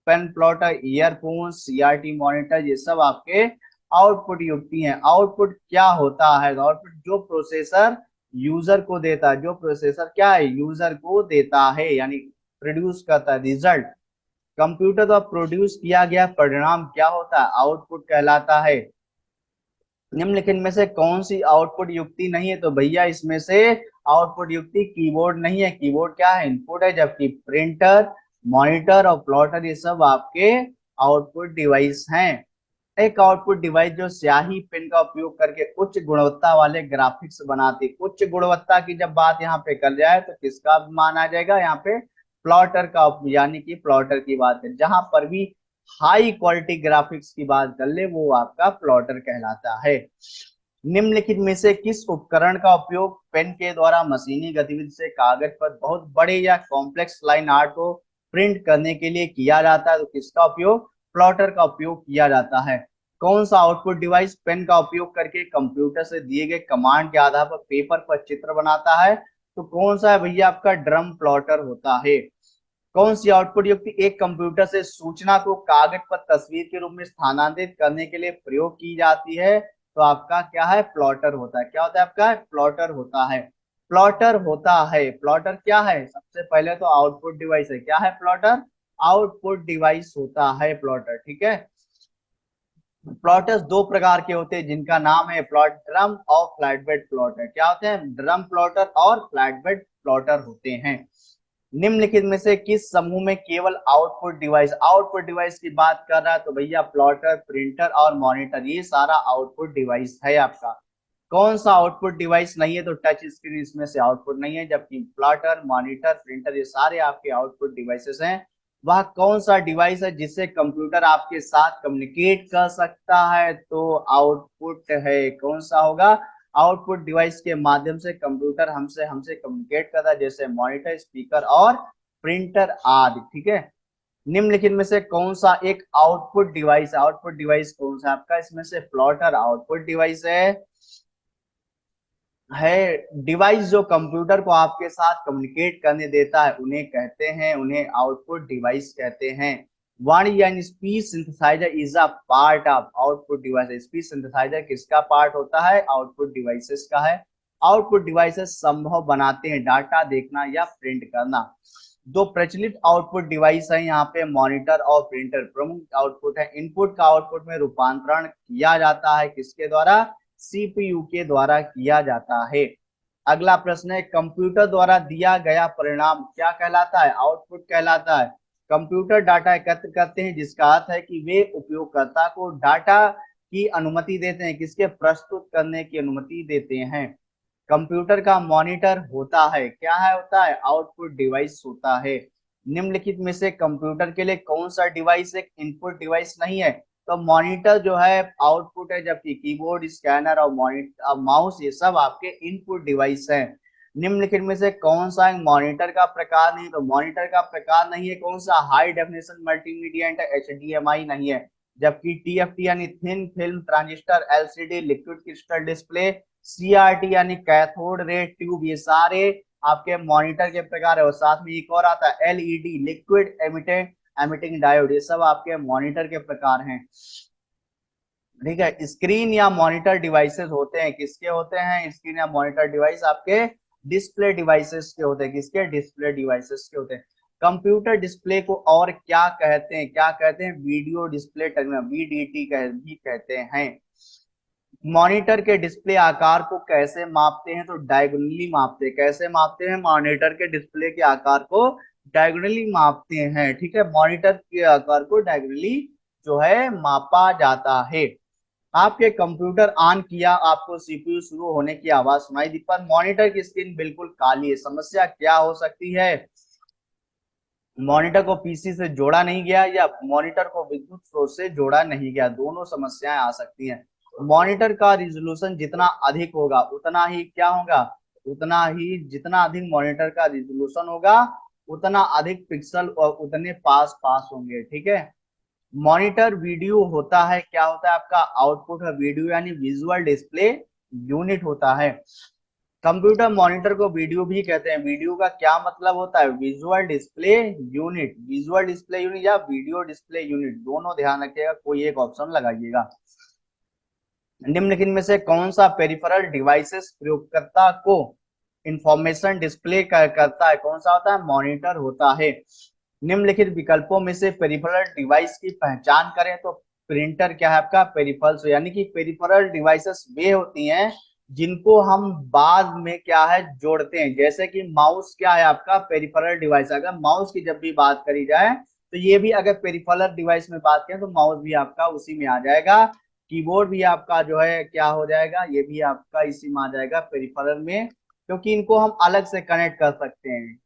pen, plotter, earphone, CRT monitor ये सब आपके आउटपुट युक्ति हैं। आउटपुट क्या होता है, आउटपुट जो प्रोसेसर यूजर को देता है, जो प्रोसेसर क्या है, यूजर को देता है, यानी प्रोड्यूस करता है। रिजल्ट, कंप्यूटर द्वारा प्रोड्यूस किया गया परिणाम क्या होता है, आउटपुट कहलाता है। निम्नलिखित में से कौन सी आउटपुट युक्ति नहीं है, तो भैया इसमें से आउटपुट युक्ति कीबोर्ड नहीं है। कीबोर्ड क्या है, इनपुट है, जबकि प्रिंटर, मॉनिटर और प्लॉटर ये सब आपके आउटपुट डिवाइस हैं। एक आउटपुट डिवाइस जो स्याही पेन का उपयोग करके उच्च गुणवत्ता वाले ग्राफिक्स बनाती। उच्च गुणवत्ता की जब बात यहाँ पे कर जाए तो किसका माना जाएगा, यहाँ पे प्लॉटर का, यानी कि प्लॉटर की बात है। जहां पर भी हाई क्वालिटी ग्राफिक्स की बात कर ले वो आपका प्लॉटर कहलाता है। निम्नलिखित में से किस उपकरण का उपयोग पेन के द्वारा मशीनी गतिविधि से कागज पर बहुत बड़े या कॉम्प्लेक्स लाइन आर्ट को प्रिंट करने के लिए किया जाता है, तो किसका उपयोग, प्लॉटर का उपयोग किया जाता है। कौन सा आउटपुट डिवाइस पेन का उपयोग करके कंप्यूटर से दिए गए कमांड के आधार पर पेपर पर चित्र बनाता है, तो कौन सा है भैया, आपका ड्रम प्लॉटर होता है। कौन सी आउटपुट युक्ति एक कंप्यूटर से सूचना को कागज पर तस्वीर के रूप में स्थानांतरित करने के लिए प्रयोग की जाती है, तो आपका क्या है, प्लॉटर होता है। क्या होता है आपका, प्लॉटर होता है। प्लॉटर होता है, प्लॉटर क्या है, सबसे पहले तो आउटपुट डिवाइस है। क्या है प्लॉटर, आउटपुट डिवाइस होता है प्लॉटर। ठीक है, प्लॉटर्स दो प्रकार के होते हैं जिनका नाम है प्लॉट, ड्रम और फ्लैट बेड प्लॉटर। क्या होते हैं, ड्रम प्लॉटर और फ्लैट बेड प्लॉटर होते हैं। निम्नलिखित में से किस समूह में केवल आउटपुट डिवाइस, आउटपुट डिवाइस की बात कर रहा है, तो भैया प्लॉटर, प्रिंटर और मॉनिटर ये सारा आउटपुट डिवाइस है आपका। कौन सा आउटपुट डिवाइस नहीं है, तो टच स्क्रीन इसमें से आउटपुट नहीं है, जबकि प्लॉटर, मॉनिटर, प्रिंटर ये सारे आपके आउटपुट डिवाइसेस हैं। वह कौन सा डिवाइस है जिससे कंप्यूटर आपके साथ कम्युनिकेट कर सकता है, तो आउटपुट है। कौन सा होगा, आउटपुट डिवाइस के माध्यम से कंप्यूटर हमसे हमसे कम्युनिकेट करता है, जैसे मॉनिटर, स्पीकर और प्रिंटर आदि। ठीक है, निम्नलिखित में से कौन सा एक आउटपुट डिवाइस, आउटपुट डिवाइस कौन सा आपका, इसमें से प्लॉटर आउटपुट डिवाइस है। डिवाइस जो कंप्यूटर को आपके साथ कम्युनिकेट करने देता है उन्हें कहते हैं, उन्हें आउटपुट डिवाइस कहते हैं। वाणी यानी speech synthesizer is a part of output device. Speech synthesizer किसका पार्ट होता है, आउटपुट डिवाइसेस का है। आउटपुट डिवाइसेस संभव बनाते हैं डाटा देखना या प्रिंट करना। दो प्रचलित आउटपुट डिवाइस है यहाँ पे, मॉनिटर और प्रिंटर प्रमुख आउटपुट है। इनपुट का आउटपुट में रूपांतरण किया जाता है किसके द्वारा, सीपीयू के द्वारा किया जाता है। अगला प्रश्न है, कंप्यूटर द्वारा दिया गया परिणाम क्या कहलाता है, आउटपुट कहलाता है। कंप्यूटर डाटा एकत्र करते हैं जिसका अर्थ है कि वे उपयोगकर्ता को डाटा की अनुमति देते हैं, किसके, प्रस्तुत करने की अनुमति देते हैं। कंप्यूटर का मॉनिटर होता है, क्या है, होता है आउटपुट डिवाइस होता है। निम्नलिखित में से कंप्यूटर के लिए कौन सा डिवाइस एक इनपुट डिवाइस नहीं है, तो मॉनिटर जो है आउटपुट है, जबकि कीबोर्ड, स्कैनर और मॉनिटर, माउस ये सब आपके इनपुट डिवाइस हैं। निम्नलिखित में से कौन सा मॉनिटर का प्रकार नहीं, तो मॉनिटर का प्रकार नहीं है कौन सा, high definition multimedia and HDMI नहीं है, जबकि टीएफटी यानी thin film transistor, LCD liquid crystal display, CRT यानी कैथोड रे ट्यूब ये सारे आपके मॉनिटर के प्रकार है। और साथ में एक और आता है एलईडी लिक्विड एमिटिंग डायोड, ये सब आपके मॉनिटर के प्रकार हैं। ठीक है, स्क्रीन या मॉनिटर डिवाइसेस होते हैं, किसके होते हैं, स्क्रीन या मॉनिटर डिवाइस आपके डिस्प्ले डिवाइसेस के होते हैं। किसके? डिस्प्ले डिवाइसेस के होते हैं। कंप्यूटर डिस्प्ले को और क्या कहते हैं? क्या कहते हैं? वीडियो डिस्प्ले टर्मिनल, वीडीटी भी कहते हैं। मॉनिटर के डिस्प्ले आकार को कैसे मापते हैं? तो डायगोनली मापते हैं। कैसे मापते हैं? मॉनिटर के डिस्प्ले के आकार को डायगोनली मापते हैं। ठीक है, मॉनिटर के आकार को डायगोनली जो है मापा जाता है। आपके कंप्यूटर ऑन किया, आपको सीपीयू शुरू होने की आवाज सुनाई दी, पर मॉनिटर की स्क्रीन बिल्कुल काली है। समस्या क्या हो सकती है? मॉनिटर को पीसी से जोड़ा नहीं गया या मॉनिटर को विद्युत स्रोत से जोड़ा नहीं गया, दोनों समस्याएं आ सकती हैं। मॉनिटर का रिजोल्यूशन जितना अधिक होगा उतना ही क्या होगा? उतना ही, जितना अधिक मॉनिटर का रिजोल्यूशन होगा उतना अधिक पिक्सल और उतने पास पास होंगे। ठीक है, मॉनिटर वीडियो होता है, क्या होता है आपका? आउटपुट है वीडियो, यानी विजुअल डिस्प्ले यूनिट होता है। कंप्यूटर मॉनिटर को वीडियो भी कहते हैं। वीडियो का क्या मतलब होता है? Visual display unit, visual display unit या वीडियो डिस्प्ले यूनिट, दोनों ध्यान रखिएगा, कोई एक ऑप्शन लगाइएगा। निम्नलिखित में से कौन सा पेरिफेरल डिवाइसेस प्रयोगकर्ता को इंफॉर्मेशन डिस्प्ले करता है? कौन सा होता है? मॉनिटर होता है। निम्नलिखित विकल्पों में से पेरिफेरल डिवाइस की पहचान करें, तो प्रिंटर क्या है आपका? पेरिफेरल्स, यानी कि पेरिफेरल डिवाइसेस वे होती हैं जिनको हम बाद में क्या है जोड़ते हैं। जैसे कि माउस क्या है आपका? Peripheral device. अगर माउस की जब भी बात करी जाए तो ये भी अगर पेरिफेरल डिवाइस में बात करें तो माउस भी आपका उसी में आ जाएगा। कीबोर्ड भी आपका जो है क्या हो जाएगा? ये भी आपका इसी में आ जाएगा, पेरिफेरल में, क्योंकि इनको हम अलग से कनेक्ट कर सकते हैं।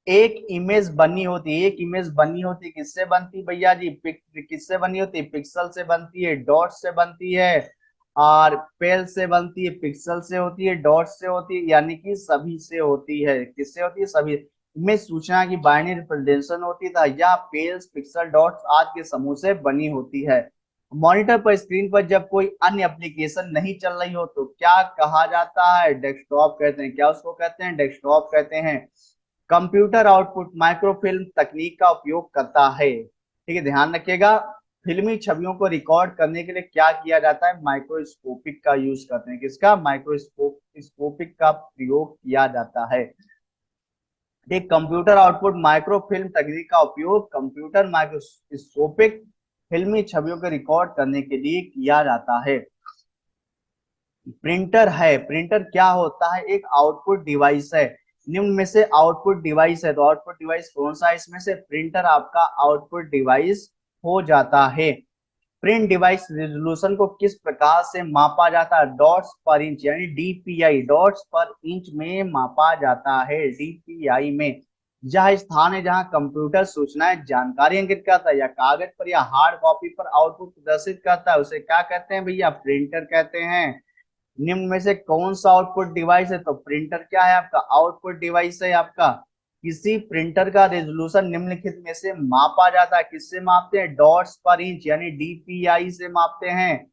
एक इमेज बनी होती है, एक इमेज बनी होती किससे बनती भैया जी? किससे बनी होती? पिक्सल से बनती है, डॉट से बनती है, और पेल से बनती है, पिक्सल से होती है, डॉट से होती है, यानी कि सभी से होती है। किससे होती है? सभी। इमेज सूचना की बाइनरी रिप्रेजेंटेशन होती था, या पेल्स, पिक्सल, डॉट्स आदि के समूह से बनी होती है। मॉनिटर पर, स्क्रीन पर जब कोई अन्य एप्लीकेशन नहीं चल रही हो तो क्या कहा जाता है? डेस्कटॉप कहते हैं। क्या उसको कहते हैं? डेस्कटॉप कहते हैं। कंप्यूटर आउटपुट माइक्रोफिल्म तकनीक का उपयोग करता है। ठीक है, ध्यान रखिएगा, फिल्मी छवियों को रिकॉर्ड करने के लिए क्या किया जाता है? माइक्रोस्कोपिक का यूज करते हैं। किसका? माइक्रोस्कोपिक का प्रयोग किया जाता है। एक कंप्यूटर आउटपुट माइक्रोफिल्म तकनीक का उपयोग कंप्यूटर माइक्रोस्कोपिक फिल्मी छवियों को रिकॉर्ड करने के लिए किया जाता है। प्रिंटर है, प्रिंटर क्या होता है? एक आउटपुट डिवाइस है। निम्न में से आउटपुट डिवाइस है, तो आउटपुट डिवाइस कौन सा है? इसमें से प्रिंटर आपका आउटपुट डिवाइस हो जाता है। प्रिंट डिवाइस रेजोल्यूशन को किस प्रकार से मापा जाता है? डॉट्स पर इंच, यानी डीपीआई, डॉट्स पर इंच में मापा जाता है, डीपीआई में। यह स्थान है जहां कंप्यूटर सूचनाएं, जानकारी अंकित करता है, या कागज पर या हार्ड कॉपी पर आउटपुट प्रदर्शित करता है, उसे क्या कहते हैं भैया? प्रिंटर कहते हैं। निम्न में से कौन सा आउटपुट डिवाइस है? तो प्रिंटर क्या है आपका? आउटपुट डिवाइस है आपका। किसी प्रिंटर का रेजोल्यूशन निम्नलिखित में से मापा जाता है, किससे मापते हैं? डॉट्स पर इंच, यानी डीपीआई से मापते हैं।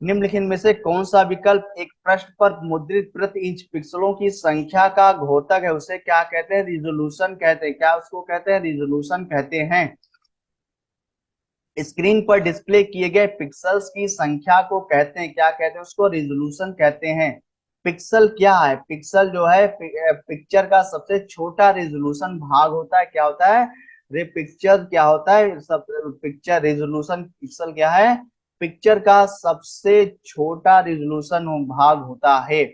निम्नलिखित में से कौन सा विकल्प एक पृष्ठ पर मुद्रित प्रति इंच पिक्सलों की संख्या का घोतक है, उसे क्या कहते हैं? रिजोल्यूशन कहते हैं। क्या उसको कहते हैं? रिजोल्यूशन कहते हैं। स्क्रीन पर डिस्प्ले किए गए पिक्सल्स की संख्या को कहते हैं, क्या कहते हैं? उसको रिजोल्यूशन कहते हैं। पिक्सल क्या है? पिक्सल जो है पिक्चर का सबसे छोटा रिजोल्यूशन भाग होता है। क्या होता है? रे पिक्चर क्या होता है? सब पिक्चर रिजोल्यूशन, पिक्सल क्या है? पिक्चर का सबसे छोटा रिजोल्यूशन भाग होता है।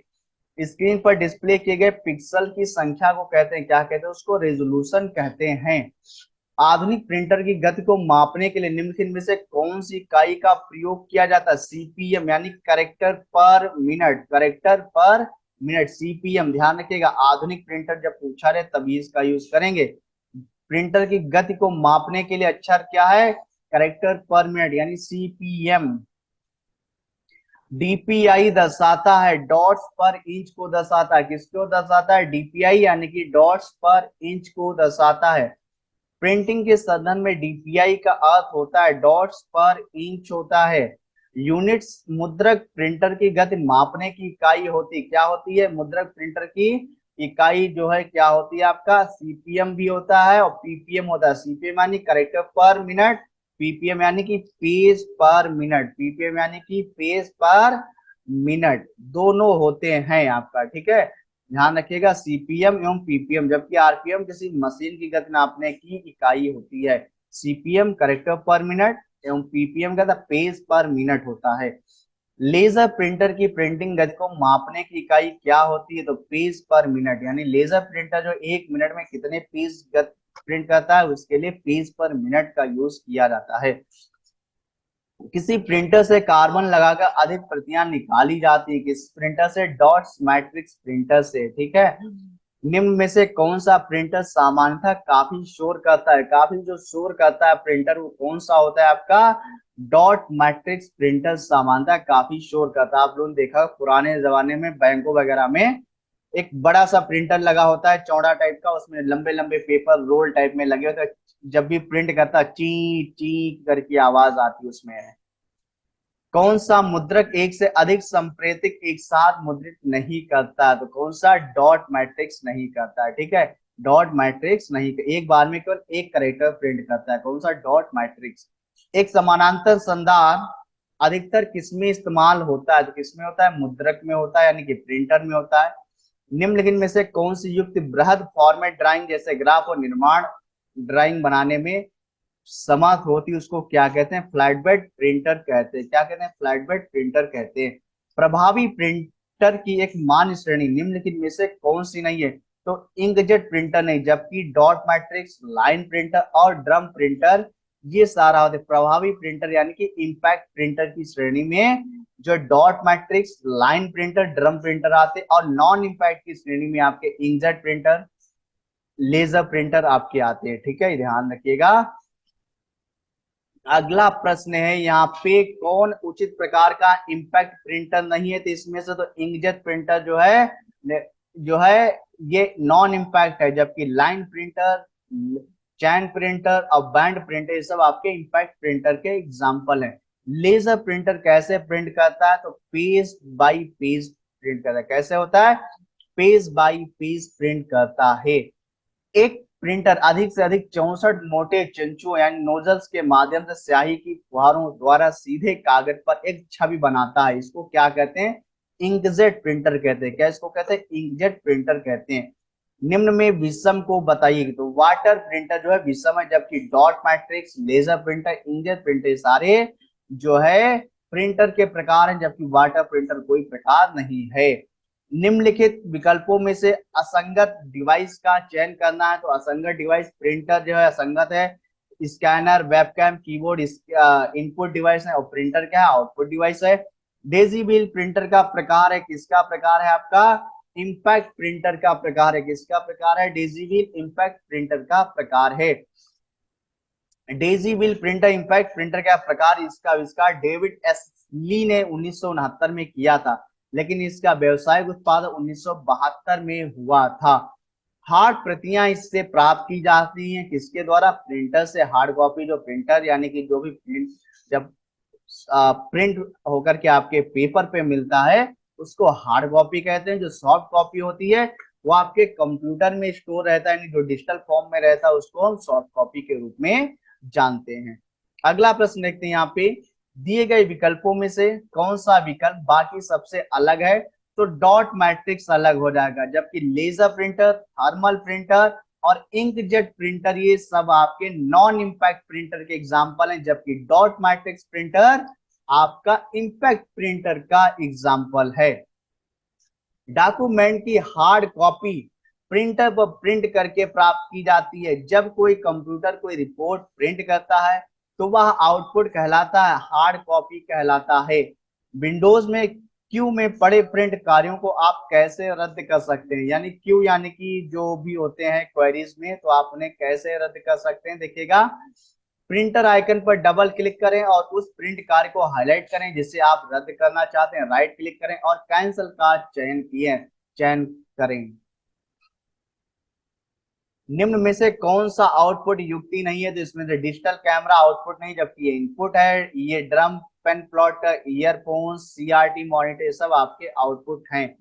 स्क्रीन पर डिस्प्ले किए गए पिक्सल की संख्या को कहते हैं, क्या कहते हैं? उसको रेजोल्यूशन कहते हैं। आधुनिक प्रिंटर की गति को मापने के लिए निम्नलिखित में से कौन सी इकाई का प्रयोग किया जाता है? सीपीएम, यानी करेक्टर पर मिनट, करेक्टर पर मिनट, सीपीएम। ध्यान रखिएगा, आधुनिक प्रिंटर जब पूछा रहे तभी इसका यूज करेंगे। प्रिंटर की गति को मापने के लिए अक्षर क्या है? करेक्टर पर मिनट, यानी सीपीएम। डीपीआई दर्शाता है डॉट्स पर इंच को दर्शाता है। किसको दर्शाता है? डीपीआई, यानी कि डॉट्स पर इंच को दर्शाता है। प्रिंटिंग के संदर्भ में डीपीआई का अर्थ होता है डॉट्स पर इंच होता है। यूनिट्स मुद्रक प्रिंटर की गति मापने की इकाई होती, क्या होती है? मुद्रक प्रिंटर की इकाई जो है क्या होती है आपका? सीपीएम भी होता है और पीपीएम होता है। सीपीएम यानी करेक्टर पर मिनट, पीपीएम यानी कि पेज पर मिनट, पीपीएम यानी कि पेज पर मिनट, दोनों होते हैं आपका। ठीक है, ध्यान रखिएगा, सीपीएम एवं पीपीएम, जबकि आरपीएम किसी मशीन की गति नापने की इकाई होती है। सीपीएम कैरेक्टर पर मिनट एवं पीपीएम का पेज पर मिनट होता है। लेजर प्रिंटर की प्रिंटिंग गति को मापने की इकाई क्या होती है, तो पेज पर मिनट, यानी लेजर प्रिंटर जो 1 मिनट में कितने पेज प्रिंट करता है उसके लिए पेज पर मिनट का यूज किया जाता है। किसी प्रिंटर से कार्बन लगाकर अधिक प्रतियां निकाली जाती है, किस प्रिंटर से, डॉट्स मैट्रिक्स प्रिंटर से, ठीक है। निम्न में से कौन सा प्रिंटर सामान्यतः काफी शोर करता है, काफी जो शोर करता है प्रिंटर वो कौन सा होता है आपका, डॉट मैट्रिक्स प्रिंटर सामान्यतः काफी शोर करता है। आप लोगों ने देखा पुराने जमाने में बैंकों वगैरह में एक बड़ा सा प्रिंटर लगा होता है चौड़ा टाइप का, उसमें लंबे लंबे पेपर रोल टाइप में लगे होते हैं, जब भी प्रिंट करता है ची ची करके आवाज आती है उसमें। कौन सा मुद्रक एक से अधिक संप्रेतिक एक साथ मुद्रित नहीं करता है, तो कौन सा, डॉट मैट्रिक्स नहीं करता है, ठीक है। डॉट मैट्रिक्स नहीं, एक बार में केवल एक करेक्टर प्रिंट करता है, कौन सा, डॉट मैट्रिक्स। एक समानांतर संधान अधिकतर किसमें इस्तेमाल होता है, तो किसमें होता है, मुद्रक में होता है, यानी कि प्रिंटर में होता है। निम्नलिखित में से कौन सी युक्त बृहद फॉर्मेट ड्राइंग जैसे ग्राफ और निर्माण ड्राइंग बनाने में समर्थ होती है, उसको क्या कहते हैं, फ्लैट बेड प्रिंटर कहते हैं। क्या कहते हैं, फ्लैट बेड प्रिंटर कहते हैं। प्रभावी प्रिंटर की एक मान्य श्रेणी निम्नलिखित में से कौन सी नहीं है, तो इंकजेट प्रिंटर नहीं, जबकि डॉट मैट्रिक्स, लाइन प्रिंटर और ड्रम प्रिंटर ये सारा होते। प्रभावी प्रिंटर यानी कि इंपैक्ट प्रिंटर की श्रेणी में जो dot matrix, line printer, drum printer आते, और नॉन इंपैक्ट की श्रेणी में आपके इंकजेट प्रिंटर, लेजर प्रिंटर आपके आते हैं, ठीक है, ध्यान रखिएगा। अगला प्रश्न है यहाँ पे, कौन उचित प्रकार का इंपैक्ट प्रिंटर नहीं है, तो इसमें से तो इंकजेट प्रिंटर जो है ये नॉन इंपैक्ट है, जबकि लाइन प्रिंटर, चैन प्रिंटर और बैंड प्रिंटर ये सब आपके इंपैक्ट प्रिंटर के एग्जाम्पल हैं। लेजर प्रिंटर कैसे प्रिंट करता है, तो पेज बाई पेज प्रिंट करता है। कैसे होता है, पेज बाई पेज प्रिंट करता है। एक प्रिंटर अधिक से अधिक 64 मोटे चंचुओं यानी नोजल्स के माध्यम से स्याही की फुहारों द्वारा सीधे कागज पर एक छवि बनाता है, इसको क्या कहते हैं, इंकजेट प्रिंटर कहते हैं। क्या इसको कहते हैं, इंकजेट प्रिंटर कहते हैं। निम्न में विषम को बताइए, तो वाटर प्रिंटर जो है विषम है, जबकि dot matrix, laser printer, inkjet printer सारे जो है प्रिंटर के प्रकार हैं, जबकि वाटर प्रिंटर कोई प्रकार नहीं है। निम्नलिखित विकल्पों में से असंगत डिवाइस का चयन करना है, तो असंगत डिवाइस, प्रिंटर जो है असंगत है, scanner, webcam, keyboard input device है, और प्रिंटर क्या है, आउटपुट डिवाइस है। डेजिबल प्रिंटर का प्रकार है, किसका प्रकार है आपका, इंपैक्ट प्रिंटर का प्रकार है, किसका प्रकार है, डेजिबल इंपैक्ट प्रिंटर का प्रकार है। डेजिबल प्रिंटर इंपैक्ट प्रिंटर का प्रकार, इसका आविष्कार डेविड एस ली ने 1969 में किया था, लेकिन इसका व्यावसायिक उत्पादन 1972 में हुआ था। हार्ड प्रतियां इससे प्राप्त की जाती हैं, किसके द्वारा, प्रिंटर से। हार्ड कॉपी जो प्रिंटर यानी कि जो भी प्रिंट जब प्रिंट होकर के आपके पेपर पे मिलता है उसको हार्ड कॉपी कहते हैं। जो सॉफ्ट कॉपी होती है वो आपके कंप्यूटर में स्टोर रहता है, यानी जो डिजिटल फॉर्म में रहता है उसको हम सॉफ्ट कॉपी के रूप में जानते हैं। अगला प्रश्न देखते हैं, यहाँ पे दिए गए विकल्पों में से कौन सा विकल्प बाकी सबसे अलग है, तो डॉट मैट्रिक्स अलग हो जाएगा, जबकि लेजर प्रिंटर, थर्मल प्रिंटर और इंकजेट प्रिंटर ये सब आपके नॉन इंपैक्ट प्रिंटर के एग्जाम्पल हैं, जबकि डॉट मैट्रिक्स प्रिंटर आपका इंपैक्ट प्रिंटर का एग्जाम्पल है। डॉक्यूमेंट की हार्ड कॉपी प्रिंटर पर प्रिंट करके प्राप्त की जाती है। जब कोई कंप्यूटर कोई रिपोर्ट प्रिंट करता है तो वह आउटपुट कहलाता है, हार्ड कॉपी कहलाता है। विंडोज में क्यू में पड़े प्रिंट कार्यों को आप कैसे रद्द कर सकते हैं, यानी क्यू यानी कि जो भी होते हैं क्वेरीज में, तो आप उन्हें कैसे रद्द कर सकते हैं, देखिएगा प्रिंटर आइकन पर डबल क्लिक करें और उस प्रिंट कार्य को हाईलाइट करें जिसे आप रद्द करना चाहते हैं, राइट क्लिक करें और कैंसिल का चयन करें। निम्न में से कौन सा आउटपुट युक्ति नहीं है, तो इसमें से डिजिटल कैमरा आउटपुट नहीं, जबकि ये इनपुट है। ये drum pen plot, earphone, CRT monitor सब आपके आउटपुट हैं।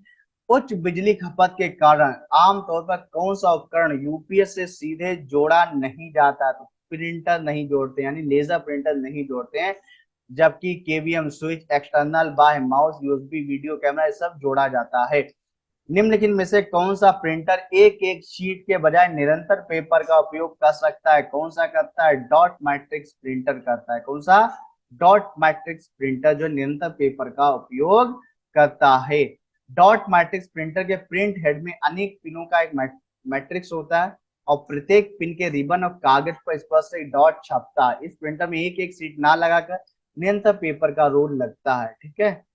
उच्च बिजली खपत के कारण आमतौर पर कौन सा उपकरण यूपीएस से सीधे जोड़ा नहीं जाता, तो प्रिंटर नहीं जोड़ते, यानी लेजर प्रिंटर नहीं जोड़ते हैं, जबकि केवीएम स्विच, एक्सटर्नल बाह्य माउस, यूएसबी वीडियो कैमरा ये सब जोड़ा जाता है। निम्नलिखित में से कौन सा प्रिंटर एक एक शीट के बजाय निरंतर पेपर का उपयोग कर सकता है? कौन सा करता है? डॉट मैट्रिक्स प्रिंटर करता है। कौन सा? डॉट मैट्रिक्स प्रिंटर, जो निरंतर पेपर का उपयोग करता है। डॉट मैट्रिक्स प्रिंटर के प्रिंट हेड में अनेक पिनों का एक मैट्रिक्स होता है और प्रत्येक पिन के रिबन और कागज पर स्पष्ट एक डॉट छपता है। इस प्रिंटर में एक एक सीट ना लगाकर निरंतर पेपर का रोल लगता है। ठीक है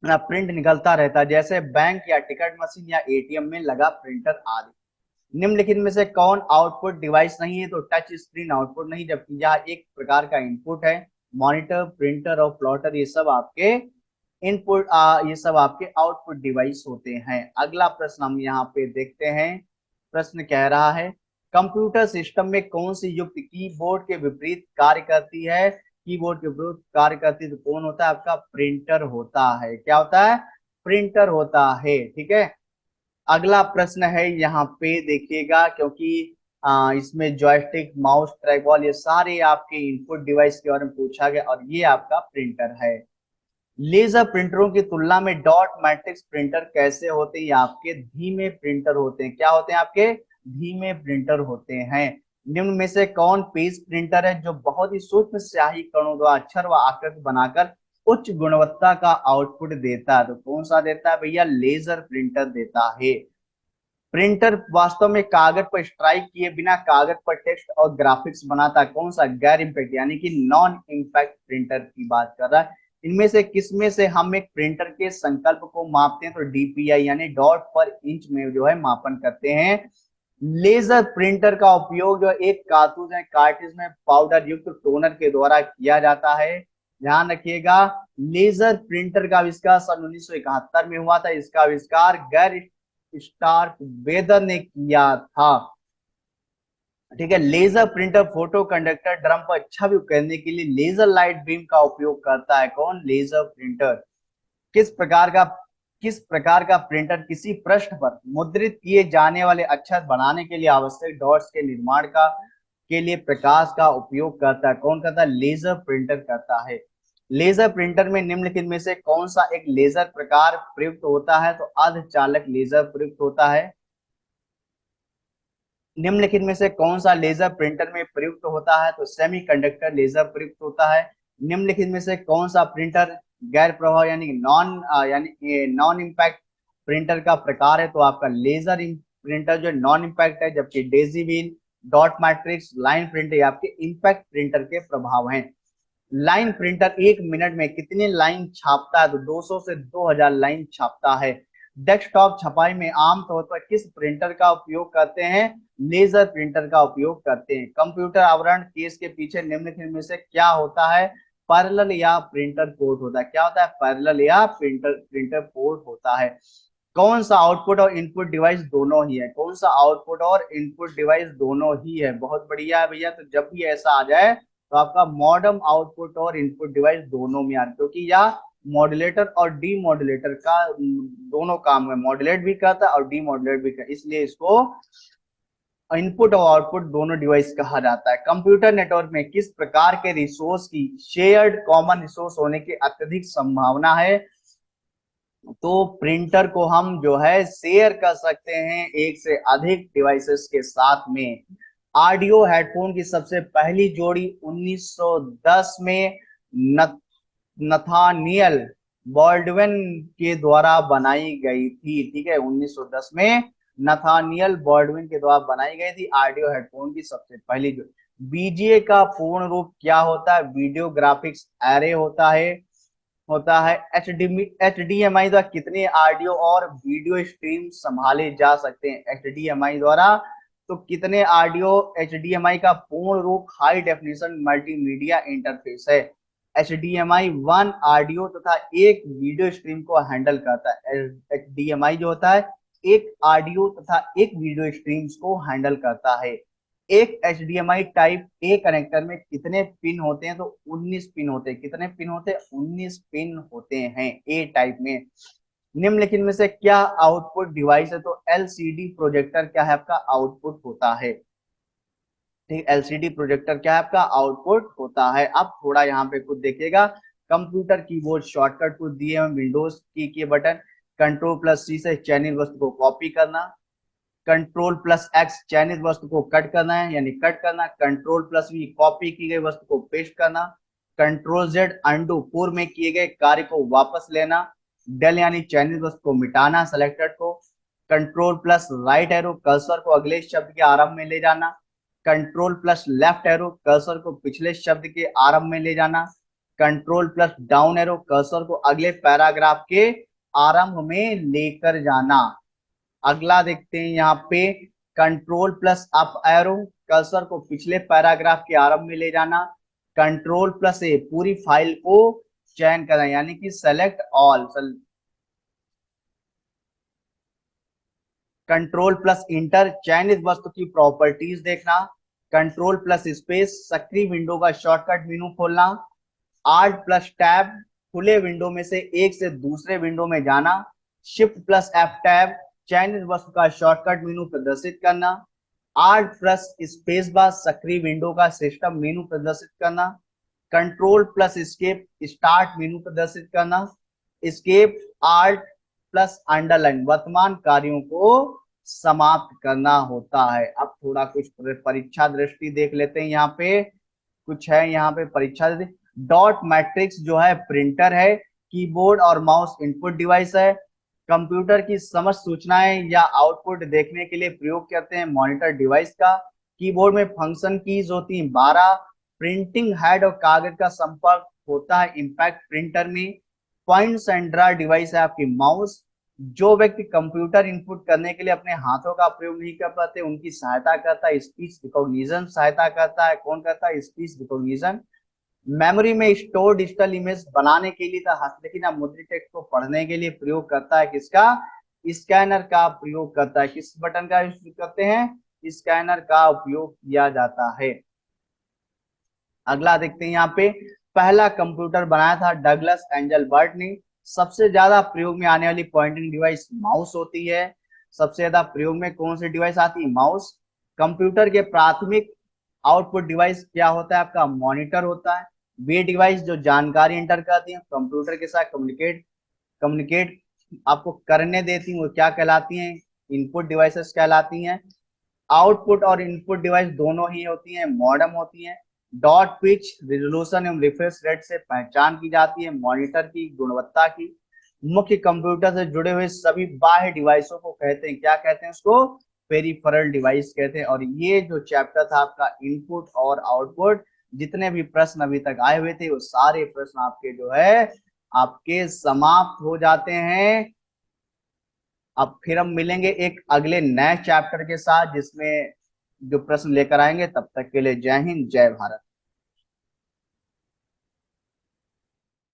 ना, प्रिंट निकलता रहता है, जैसे बैंक या टिकट मशीन या एटीएम में लगा प्रिंटर आदि। निम्नलिखित में से कौन आउटपुट डिवाइस नहीं है? तो टच स्क्रीन आउटपुट नहीं, जबकि यह एक प्रकार का इनपुट है। मॉनिटर, प्रिंटर और प्लॉटर ये सब आपके इनपुट, ये सब आपके आउटपुट डिवाइस होते हैं। अगला प्रश्न हम यहाँ पे देखते हैं। प्रश्न कह रहा है कंप्यूटर सिस्टम में कौन सी युक्ति कीबोर्ड के विपरीत कार्य करती है? कीबोर्ड के विपरीत कार्य करती है तो कौन होता है? आपका प्रिंटर होता है। क्या होता है? प्रिंटर होता है। ठीक है, अगला प्रश्न है यहाँ पे देखिएगा, क्योंकि इसमें जॉयस्टिक, माउस, ट्रैकबॉल ये सारे आपके इनपुट डिवाइस के बारे में पूछा गया और ये आपका प्रिंटर है। लेजर प्रिंटरों की तुलना में डॉट मैट्रिक्स प्रिंटर कैसे होते हैं? ये आपके धीमे प्रिंटर होते हैं। क्या होते हैं? आपके धीमे प्रिंटर होते हैं। निम्न में से कौन पेज प्रिंटर है जो बहुत ही सूक्ष्म स्याही कणों द्वारा अक्षर व आकृति बनाकर उच्च गुणवत्ता का आउटपुट देता है? तो कौन सा देता है भैया? लेजर प्रिंटर देता है। प्रिंटर वास्तव में कागज पर स्ट्राइक किए बिना कागज पर टेक्स्ट और ग्राफिक्स बनाता है। कौन सा? गैर इम्पैक्ट यानी कि नॉन इम्पैक्ट प्रिंटर की बात कर रहा है। इनमें से किसमें से हम एक प्रिंटर के संकल्प को मापते हैं? तो डीपीआई यानी डॉट पर इंच में जो है मापन करते हैं। लेजर प्रिंटर का उपयोग जो एक कारतूस है कार्ट्रिज में पाउडर युक्त टोनर के द्वारा किया जाता है। ध्यान रखिएगा, लेजर प्रिंटर का आविष्कार सन 1971 में हुआ था। इसका आविष्कार गैर स्टार्क वेदर ने किया था। ठीक है, laser printer photo conductor drum पर छवि करने के लिए लेजर लाइट बीम का उपयोग करता है। कौन? Laser printer. किस प्रकार का किस प्रकार का प्रिंटर किसी पृष्ठ पर मुद्रित किए जाने वाले अक्षर बनाने के लिए आवश्यक डॉट्स के निर्माण का के लिए प्रकाश का उपयोग करता है? कौन करता है? लेजर प्रिंटर करता है। लेजर प्रिंटर में निम्नलिखित में से कौन सा एक लेजर प्रकार प्रयुक्त होता है? तो अर्धचालक लेजर प्रयुक्त होता है। निम्नलिखित में से कौन सा लेजर प्रिंटर में प्रयुक्त होता है? तो सेमीकंडक्टर लेजर प्रयुक्त होता है। निम्नलिखित में से कौन सा प्रिंटर गैर प्रभाव यानी नॉन इम्पैक्ट प्रिंटर का प्रकार है? तो आपका लेजर प्रिंटर जो नॉन इम्पैक्ट है, जबकि Daisy wheel, dot matrix, line printer आपके इम्पैक्ट प्रिंटर के प्रभाव हैं। लाइन प्रिंटर एक मिनट में कितनी लाइन छापता है? तो 200 से 2000 लाइन छापता है। डेस्कटॉप छपाई में आमतौर पर किस प्रिंटर का उपयोग करते हैं? लेजर प्रिंटर का उपयोग करते हैं। कंप्यूटर आवरण केस के पीछे निम्नलिखित में से क्या होता है? पैरेलल या प्रिंटर पोर्ट होता है। क्या होता है? पैरेलल या प्रिंटर प्रिंटर पोर्ट होता है। कौन सा आउटपुट और इनपुट डिवाइस दोनों ही है? कौन सा आउटपुट और इनपुट डिवाइस दोनों ही है? बहुत बढ़िया है भैया। तो जब भी ऐसा आ जाए तो आपका मॉडम आउटपुट और इनपुट डिवाइस दोनों में आ, क्योंकि यह मॉड्यूलेटर और डीमॉड्यूलेटर का दोनों काम है, मॉड्यूलेट भी करता है और डीमॉड्यूलेट भी करता है, इसलिए इसको इनपुट और आउटपुट दोनों डिवाइस कहा जाता है। कंप्यूटर नेटवर्क में किस प्रकार के रिसोर्स की शेयर्ड कॉमन रिसोर्स होने की अत्यधिक संभावना है? तो प्रिंटर को हम जो है शेयर कर सकते हैं एक से अधिक डिवाइसेस के साथ में। ऑडियो हेडफोन की सबसे पहली जोड़ी 1910 में नथानियल बॉल्डविन के द्वारा बनाई गई थी। ठीक है, 1910 में नथानियल बॉल्डविन के द्वारा बनाई गई थी ऑडियो हेडफोन की सबसे पहली जोड़ी। बीजीए का पूर्ण रूप क्या होता है? वीडियो ग्राफिक्स एरे होता है। एचडीएमआई द्वारा कितने ऑडियो और वीडियो स्ट्रीम संभाले जा सकते हैं? एचडीएमआई द्वारा तो कितने ऑडियो? एचडीएमआई का पूर्ण रूप हाई डेफिनेशन मल्टीमीडिया इंटरफेस है। एचडीएमआई 1 ऑडियो तथा एक वीडियो स्ट्रीम को हैंडल करता है। एचडीएमआई जो होता है एक ऑडियो तथा एक वीडियो स्ट्रीम्स को हैंडल करता है। एक एचडीएमआई टाइप ए कनेक्टर में कितने पिन होते हैं? तो 19 पिन होते हैं। कितने पिन होते हैं? 19 पिन होते हैं ए टाइप में। निम्नलिखित में से क्या आउटपुट डिवाइस है? तो एलसीडी प्रोजेक्टर क्या है? आपका आउटपुट होता है। ठीक, एलसीडी प्रोजेक्टर क्या है? आपका आउटपुट होता है। अब थोड़ा यहाँ पे कुछ देखिएगा, कंप्यूटर कीबोर्ड शॉर्टकट कुछ दिए हैं, विंडोज की बटन कंट्रोल प्लस सी से चयनित वस्तु को कॉपी करना, कंट्रोल प्लस एक्स चयनित वस्तु को कट करना है यानी कट करना, कंट्रोल प्लस वी कॉपी की गई वस्तु को पेस्ट करना, कंट्रोल जेड अंडू पूर्व में किए गए कार्य को वापस लेना, डेल यानी चयनित वस्तु को मिटाना सेलेक्टेड को, control plus right arrow cursor को अगले शब्द के आरंभ में ले जाना, control plus left arrow cursor को पिछले शब्द के आरंभ में ले जाना, control plus down arrow cursor को अगले पैराग्राफ के आरंभ में लेकर जाना। अगला देखते हैं यहाँ पे control plus up arrow cursor को पिछले पैराग्राफ के आरंभ में ले जाना, कंट्रोल प्लस ए पूरी फाइल को चयन करना यानी कि select all, control plus inter चयनित वस्तु की प्रॉपर्टीज देखना, कंट्रोल प्लस स्पेस सक्रिय विंडो का शॉर्टकट मेनू खोलना, आल्ट प्लस टैब खुले विंडो में से एक से दूसरे विंडो में जाना, शिफ्ट प्लस एफ टैब चयनित वस्तु का शॉर्टकट मेनू प्रदर्शित करना, आल्ट प्लस स्पेस बार सक्रिय विंडो का सिस्टम मेनू प्रदर्शित करना, control plus escape start menu प्रदर्शित करना, एस्केप आल्ट प्लस अंडरलाइन वर्तमान कार्यों को समाप्त करना होता है। अब थोड़ा कुछ परीक्षा दृष्टि देख लेते हैं, यहाँ पे कुछ है, यहाँ पे परीक्षा डॉट मैट्रिक्स जो है प्रिंटर है, कीबोर्ड और माउस इनपुट डिवाइस है, कंप्यूटर की समस्त सूचनाएं या आउटपुट देखने के लिए प्रयोग करते हैं मॉनिटर डिवाइस का, कीबोर्ड में फंक्शन कीज होती हैं 12, प्रिंटिंग हेड और कागज का संपर्क होता है इंपैक्ट प्रिंटर में, पॉइंट्स एंड ड्रा डिवाइस है आपकी माउस, जो व्यक्ति कंप्यूटर इनपुट करने के लिए अपने हाथों का प्रयोग नहीं कर पाते उनकी सहायता करता है स्पीच रिकॉग्निशन, सहायता करता है कौन करता है स्पीच रिकॉग्निशन, मेमोरी में स्टोर डिजिटल इमेज बनाने के लिए था लेकिन अब मुद्रित टेक्स्ट को पढ़ने के लिए प्रयोग करता है किसका, स्कैनर का प्रयोग करता है, किस बटन का यूज करते हैं, स्कैनर का उपयोग किया जाता है। अगला देखते हैं यहाँ पे पहला कंप्यूटर बनाया था डगलस एंजल बर्ट ने, सबसे ज्यादा प्रयोग में आने वाली पॉइंटिंग डिवाइस माउस होती है, सबसे ज्यादा प्रयोग में कौन सी डिवाइस आती है, माउस। कंप्यूटर के प्राथमिक आउटपुट डिवाइस क्या होता है आपका, मॉनिटर होता है, वे डिवाइस जो जानकारी एंटर करती है कंप्यूटर के साथ कम्युनिकेट कम्युनिकेट आपको करने देती हैं वो क्या कहलाती हैं, इनपुट डिवाइसेस कहलाती हैं। आउटपुट और इनपुट डिवाइस दोनों ही होती हैं मॉडेम होती हैं। डॉट पिच रिजोल्यूशन एवं रिफ्रेश रेट से पहचान की जाती है मॉनिटर की गुणवत्ता की। मुख्य कंप्यूटर से जुड़े हुए सभी बाह्य डिवाइसों को कहते हैं, क्या कहते हैं उसको, पेरिफेरल डिवाइस कहते हैं। और ये जो चैप्टर था आपका इनपुट और आउटपुट, जितने भी प्रश्न अभी तक आए हुए थे वो सारे प्रश्न आपके जो है आपके समाप्त हो जाते हैं। अब फिर हम मिलेंगे एक अगले नए चैप्टर के साथ जिसमें जो प्रश्न लेकर आएंगे, तब तक के लिए जय हिंद जय भारत।